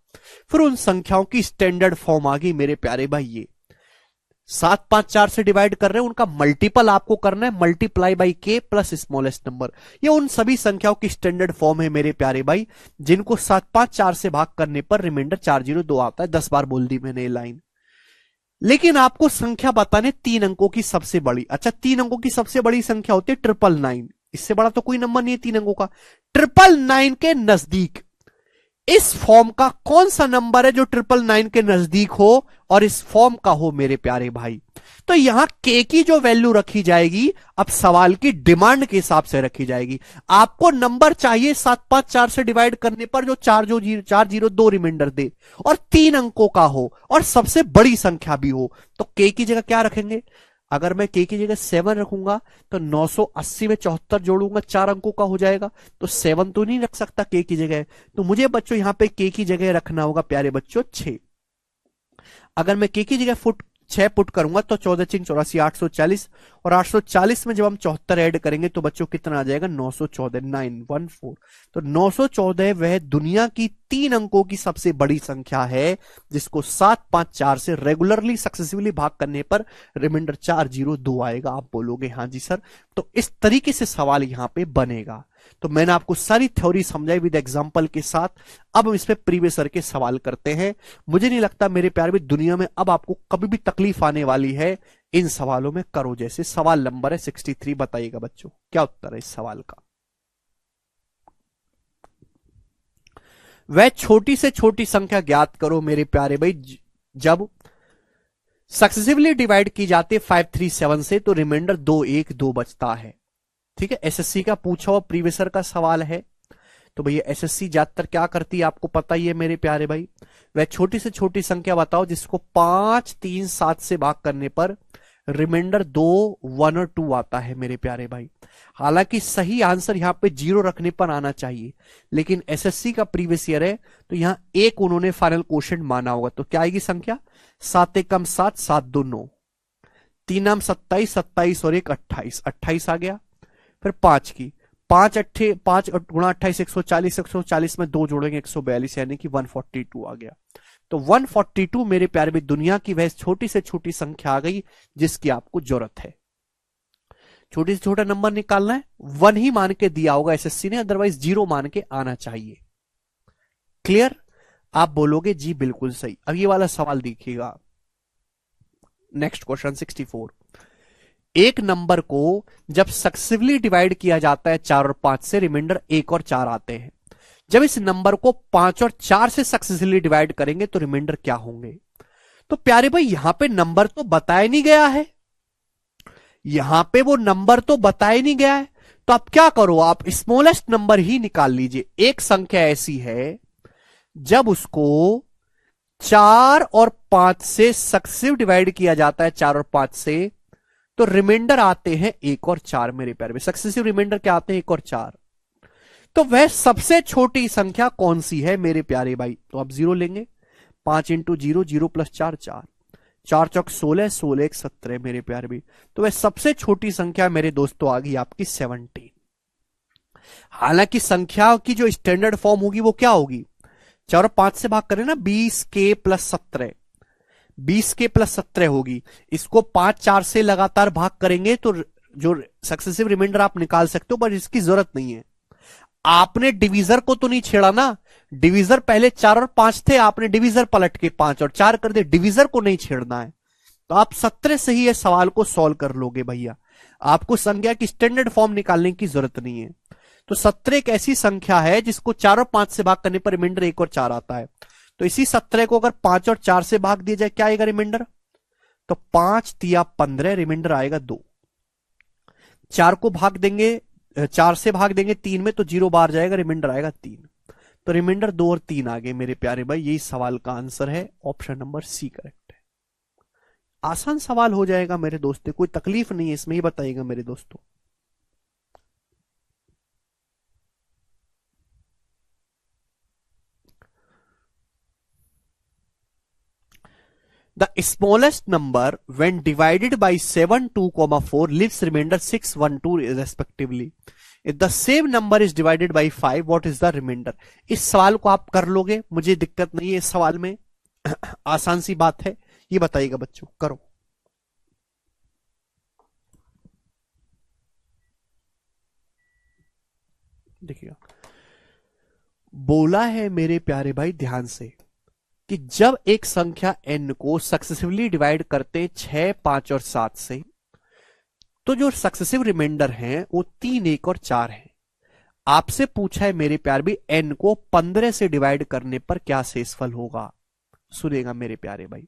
A: फिर उन संख्याओं की स्टैंडर्ड फॉर्म आ गई मेरे प्यारे भाई। ये 7 5 4 से डिवाइड कर रहे हैं, उनका मल्टीपल आपको करना है, मल्टीप्लाई बाई के प्लस स्मॉलेस्ट नंबर। ये उन सभी संख्याओं की स्टैंडर्ड फॉर्म है मेरे प्यारे भाई, जिनको 7 5 4 से भाग करने पर रिमाइंडर 4 0 2 आता है। 10 बार बोल दी मैंने ये लाइन। लेकिन आपको संख्या बताने 3 अंकों की सबसे बड़ी। अच्छा, 3 अंकों की सबसे बड़ी संख्या होती है 999, इससे बड़ा तो कोई नंबर नहीं है 3 अंकों का। 999 के नजदीक इस फॉर्म का कौन सा नंबर है जो 999 के नजदीक हो और इस फॉर्म का हो मेरे प्यारे भाई? तो यहां के की जो वैल्यू रखी जाएगी, अब सवाल की डिमांड के हिसाब से रखी जाएगी। आपको नंबर चाहिए 7 5 4 से डिवाइड करने पर जो 4 0 2 रिमाइंडर दे और 3 अंकों का हो और सबसे बड़ी संख्या भी हो। तो के की जगह क्या रखेंगे? अगर मैं के की जगह 7 रखूंगा तो 980 में 74 जोड़ूंगा, 4 अंकों का हो जाएगा। तो 7 तो नहीं रख सकता के की जगह, तो मुझे बच्चों यहां पे के की जगह रखना होगा प्यारे बच्चों 6। अगर मैं के की जगह 6 पुट करूंगा तो 14 6 84 840 और 840 में जब हम 74 ऐड करेंगे तो बच्चों कितना आ जाएगा, 914, 914। तो 914 वह दुनिया की 3 अंकों की सबसे बड़ी संख्या है जिसको 754 से रेगुलरली सक्सेसिवली भाग करने पर रिमाइंडर 402 आएगा। आप बोलोगे हाँ जी सर। तो इस तरीके से सवाल यहां पे बनेगा। तो मैंने आपको सारी थ्योरी समझाई विद एग्जांपल के साथ। अब हम इस पे प्रीवियस ईयर के सवाल करते हैं। मुझे नहीं लगता मेरे प्यारे भी दुनिया में अब आपको कभी भी तकलीफ आने वाली है इन सवालों में। करो जैसे सवाल नंबर है 63, बताइएगा बच्चों क्या उत्तर है इस सवाल का। वह छोटी से छोटी संख्या ज्ञात करो मेरे प्यारे भाई जब सक्सेसिवली डिवाइड की जाती है 537 से तो रिमाइंडर 212 बचता है। ठीक है, एसएससी का पूछा हुआ प्रीवियस ईयर का सवाल है। तो भैया एसएससी ज्यादातर क्या करती है आपको पता ही है मेरे प्यारे भाई। वह छोटी से छोटी संख्या बताओ जिसको 5, 3, 7 से भाग करने पर रिमाइंडर 2, 1 और 2 आता है मेरे प्यारे भाई। हालांकि सही आंसर यहां पे 0 रखने पर आना चाहिए, लेकिन एसएससी का प्रीवियस ईयर है तो यहां 1 उन्होंने फाइनल क्वेश्चन माना होगा। तो क्या आएगी संख्या, 7 एकम 7, 7 2 9, 3 नाम 27, 27 और 1 28, 28 आ गया। फिर 5 की 5 गुणा 28 140, 140 में 2 जोड़ेंगे 142 यानी कि 142 आ गया। तो 142 मेरे प्यारे में दुनिया की वह छोटी से छोटी संख्या आ गई जिसकी आपको जरूरत है। छोटी से छोटा नंबर निकालना है, 1 ही मान के दिया होगा एसएससी ने, अदरवाइज 0 मान के आना चाहिए। क्लियर? आप बोलोगे जी बिल्कुल सही। अब ये वाला सवाल देखिएगा, नेक्स्ट क्वेश्चन 64। एक नंबर को जब सक्सेसिवली डिवाइड किया जाता है 4 और 5 से रिमाइंडर 1 और 4 आते हैं। जब इस नंबर को 5 और 4 से सक्सेसिवली डिवाइड करेंगे तो रिमाइंडर क्या होंगे। तो प्यारे भाई यहां पे नंबर तो बताया नहीं गया है, यहां पे वो नंबर तो बताया नहीं गया है। तो आप क्या करो, आप स्मॉलेस्ट नंबर ही निकाल लीजिए। एक संख्या ऐसी है जब उसको 4 और 5 से सक्सेसिव डिवाइड किया जाता है, 4 और 5 से, तो रिमाइंडर आते हैं 1 और 4 मेरे प्यारे में। सक्सेसिव रिमाइंडर क्या आते हैं, 1 और 4। तो वह सबसे छोटी संख्या कौन सी है मेरे प्यारे भाई। तो आप 0 लेंगे, 5 इंटू 0, 0 प्लस 4 4, 4 चौक 16, 16 1 17 मेरे प्यारे भाई। तो वह सबसे छोटी संख्या मेरे दोस्तों आ गई आपकी 17। हालांकि संख्या की जो स्टैंडर्ड फॉर्म होगी वो क्या होगी, 4 और 5 से भाग करें ना, 20k प्लस 17, 20k प्लस 17 होगी। इसको 5 4 से लगातार भाग करेंगे तो जो सक्सेसिव रिमाइंडर आप निकाल सकते हो, पर इसकी जरूरत नहीं है। आपने डिवीजर को तो नहीं छेड़ा ना, डिवीजर पहले 4 और 5 थे, आपने डिवीजर पलट के 5 और 4 कर दिए, डिवीजर को नहीं छेड़ना है। तो आप 17 से ही ये सवाल को सॉल्व कर लोगे भैया, आपको संख्या की स्टैंडर्ड फॉर्म निकालने की जरूरत नहीं है। तो 17 एक ऐसी संख्या है जिसको 4 और 5 से भाग करने पर रिमाइंडर 1 और 4 आता है। तो इसी 17 को अगर 5 और 4 से भाग दिया जाए क्या आएगा रिमाइंडर, तो 5 तिया 15, रिमाइंडर आएगा 2। 4 को भाग देंगे, 4 से भाग देंगे 3 में तो 0 बाहर जाएगा, रिमाइंडर आएगा 3। तो रिमाइंडर 2 और 3 आ गए मेरे प्यारे भाई। यही सवाल का आंसर है, ऑप्शन नंबर सी करेक्ट है। आसान सवाल हो जाएगा मेरे दोस्तों, कोई तकलीफ नहीं है इसमें, ही बताइएगा मेरे दोस्तों। The smallest number when divided by 7, 2, 4 leaves remainder 6, 1, 2 respectively. If the same number is divided by 5, what is the remainder? इस सवाल को आप कर लोगे, मुझे दिक्कत नहीं है इस सवाल में, आसान सी बात है। ये बताइएगा बच्चों, करो। देखिएगा, बोला है मेरे प्यारे भाई ध्यान से कि जब एक संख्या n को सक्सेसिवली डिवाइड करते 6, 5 और 7 से, तो जो सक्सेसिव रिमाइंडर हैं वो 3, 1 और 4 है। आपसे पूछा है मेरे प्यारे भाई n को 15 से डिवाइड करने पर क्या शेषफल होगा। सुनेगा मेरे प्यारे भाई,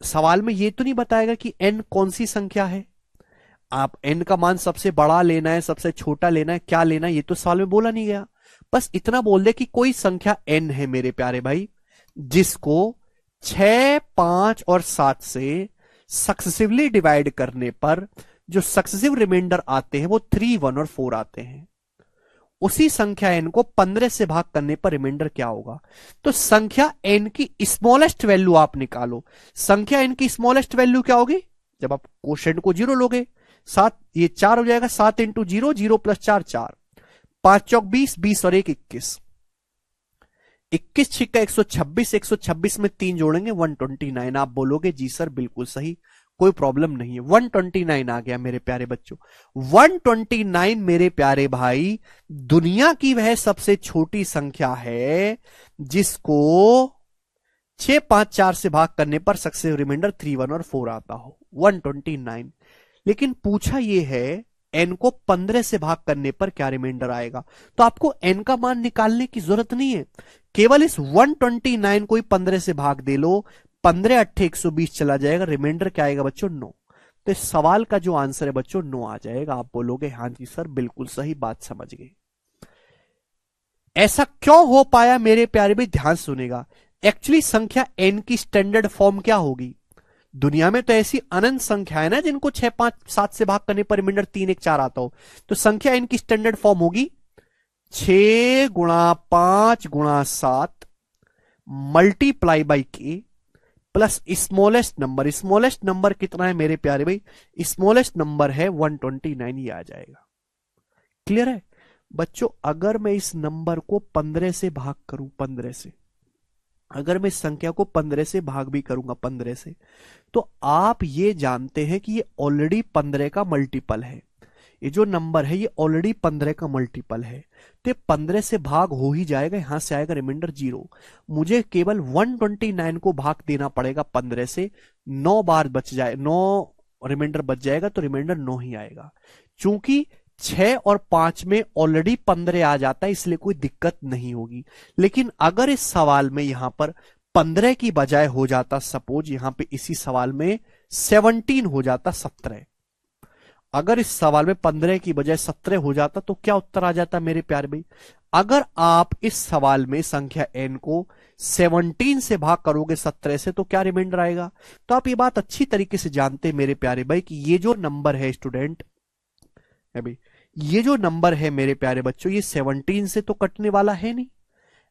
A: सवाल में ये तो नहीं बताएगा कि n कौन सी संख्या है, आप n का मान सबसे बड़ा लेना है, सबसे छोटा लेना है, क्या लेना है, ये तो सवाल में बोला नहीं गया। बस इतना बोल दे कि कोई संख्या n है मेरे प्यारे भाई जिसको 6, 5 और 7 से सक्सेसिवली डिवाइड करने पर जो सक्सेसिव रिमाइंडर आते हैं वो 3, 1 और 4 आते हैं। उसी संख्या n को 15 से भाग करने पर रिमाइंडर क्या होगा। तो संख्या n की स्मॉलेस्ट वैल्यू आप निकालो। संख्या n की स्मॉलेस्ट वैल्यू क्या होगी, जब आप कोशेंट को 0 लोगे, 7 ये 4 हो जाएगा, 7 इंटू 0, 0 प्लस 4 4, 5 चौक 20, 20 और 1 21, 21 छिक्का 126, 126 में 3 जोड़ेंगे 129। आप बोलोगे जी सर बिल्कुल सही, कोई प्रॉब्लम नहीं है। 129 आ गया मेरे प्यारे बच्चों। 129 मेरे प्यारे भाई दुनिया की वह सबसे छोटी संख्या है जिसको 6 5 4 से भाग करने पर सक्सेसिव रिमाइंडर 3 1 और 4 आता हो, 129। लेकिन पूछा यह है n को 15 से भाग करने पर क्या रिमाइंडर आएगा। तो आपको n का मान निकालने की जरूरत नहीं है, केवल इस 129 को ही 15 से भाग दे लो, 15 8 120 चला जाएगा, रिमाइंडर क्या आएगा बच्चों 9। तो इस सवाल का जो आंसर है बच्चों 9 आ जाएगा। आप बोलोगे हां जी सर बिल्कुल सही बात समझ गए। ऐसा क्यों हो पाया मेरे प्यारे भाई, ध्यान सुनेगा। एक्चुअली संख्या n की स्टैंडर्ड फॉर्म क्या होगी, दुनिया में तो ऐसी अनंत संख्या है ना जिनको 6 5 7 से भाग करने पर रिमाइंडर 3 1 4 आता हो। तो संख्या n की स्टैंडर्ड फॉर्म होगी 6 गुणा 5 गुणा 7 मल्टीप्लाई बाई के plus smallest number. Smallest number कितना है मेरे प्यारे भाई, स्मॉलेस्ट नंबर है 129, ये आ जाएगा। क्लियर है बच्चों। अगर मैं इस नंबर को 15 से भाग करूं, 15 से, अगर मैं इस संख्या को 15 से भाग भी करूंगा 15 से, तो आप ये जानते हैं कि ये ऑलरेडी 15 का मल्टीपल है। ये जो नंबर है ये ऑलरेडी 15 का मल्टीपल है, तो 15 से भाग हो ही जाएगा, यहां से आएगा रिमाइंडर 0। मुझे केवल 129 को भाग देना पड़ेगा 15 से, 9 बार बच जाए, 9 रिमाइंडर बच जाएगा, तो रिमाइंडर 9 ही आएगा। चूंकि 6 और 5 में ऑलरेडी 15 आ जाता है, इसलिए कोई दिक्कत नहीं होगी। लेकिन अगर इस सवाल में यहां पर 15 की बजाय हो जाता, सपोज यहां पे इसी सवाल में 17 हो जाता, 17, अगर इस सवाल में 15 की बजाय 17 हो जाता तो क्या उत्तर आ जाता मेरे प्यारे भाई। अगर आप इस सवाल में संख्या n को 17 से भाग करोगे 17 से, तो क्या रिमाइंडर आएगा। तो आप ये बात अच्छी तरीके से जानते हैं मेरे प्यारे भाई कि ये जो नंबर है स्टूडेंट है भाई, ये जो नंबर है मेरे प्यारे बच्चों, ये 17 से तो कटने वाला है नहीं,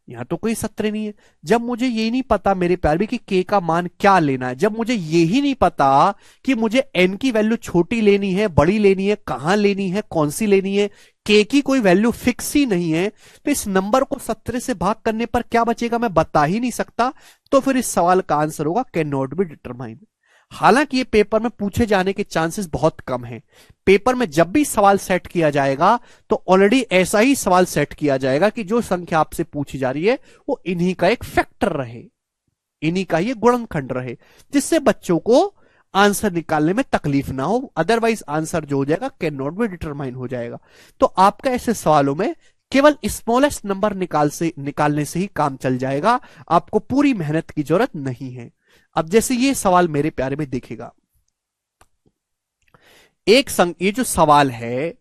A: यहां तो कोई 17 नहीं है। जब मुझे ये नहीं पता मेरे प्यारे कि k का मान क्या लेना है, जब मुझे ये ही नहीं पता कि मुझे n की वैल्यू छोटी लेनी है बड़ी लेनी है, कहां लेनी है, कौन सी लेनी है, k की कोई वैल्यू फिक्स ही नहीं है, तो इस नंबर को 17 से भाग करने पर क्या बचेगा मैं बता ही नहीं सकता। तो फिर इस सवाल का आंसर होगा कैन नॉट बी डिटरमाइंड। हालांकि ये पेपर में पूछे जाने के चांसेस बहुत कम हैं। पेपर में जब भी सवाल सेट किया जाएगा तो ऑलरेडी ऐसा ही सवाल सेट किया जाएगा कि जो संख्या आपसे पूछी जा रही है वो इन्हीं का एक फैक्टर रहे, इन्हीं का ये गुणनखंड रहे, जिससे बच्चों को आंसर निकालने में तकलीफ ना हो। अदरवाइज आंसर जो हो जाएगा कैन नॉट बी डिटरमाइन हो जाएगा। तो आपका ऐसे सवालों में केवल स्मॉलेस्ट नंबर निकालने से ही काम चल जाएगा, आपको पूरी मेहनत की जरूरत नहीं है। अब जैसे ये सवाल मेरे प्यारे में देखेगा, ये जो सवाल है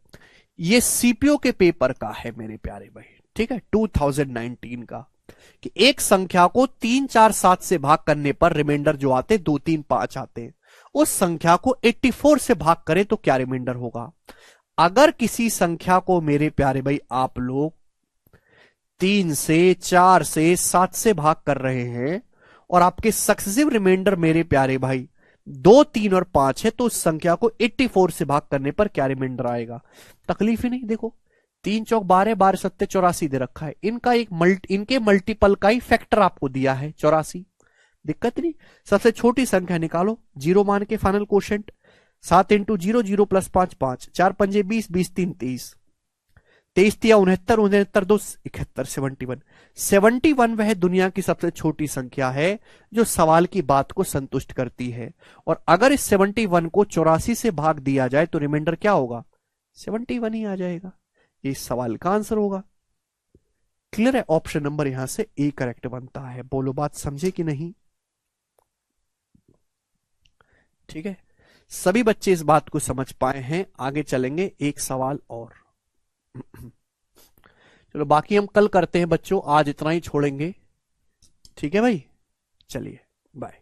A: ये सीपीओ के पेपर का है मेरे प्यारे भाई, ठीक है, 2019 का, कि एक संख्या को 3 4 7 से भाग करने पर रिमाइंडर जो आते 2 3 5 आते हैं, उस संख्या को 84 से भाग करें तो क्या रिमाइंडर होगा। अगर किसी संख्या को मेरे प्यारे भाई आप लोग 3 से 4 से 7 से भाग कर रहे हैं और आपके सक्सेसिव रिमाइंडर मेरे प्यारे भाई 2 3 और 5 है, तो उस संख्या को 84 से भाग करने पर क्या रिमाइंडर आएगा। तकलीफ ही नहीं, देखो 3 चौक 12, 12 सत्ते 84 दे रखा है, इनका इनके मल्टीपल का ही फैक्टर आपको दिया है 84, दिक्कत नहीं। सबसे छोटी संख्या निकालो, 0 मान के फाइनल क्वोशिएंट, 7 इंटू 0 0 प्लस 5 5, 4 पंजे 20 20 3 23, 23 तिया 69 69 2 71, 71 वह दुनिया की सबसे छोटी संख्या है जो सवाल की बात को संतुष्ट करती है। और अगर इस 71 को 84 से भाग दिया जाए तो रिमाइंडर क्या होगा, 71 ही आ जाएगा। ये इस सवाल का आंसर होगा। क्लियर है, ऑप्शन नंबर यहां से ए करेक्ट बनता है। बोलो बात समझे कि नहीं। ठीक है, सभी बच्चे इस बात को समझ पाए हैं। आगे चलेंगे एक सवाल और। चलो बाकी हम कल करते हैं बच्चों, आज इतना ही छोड़ेंगे। ठीक है भाई, चलिए बाय।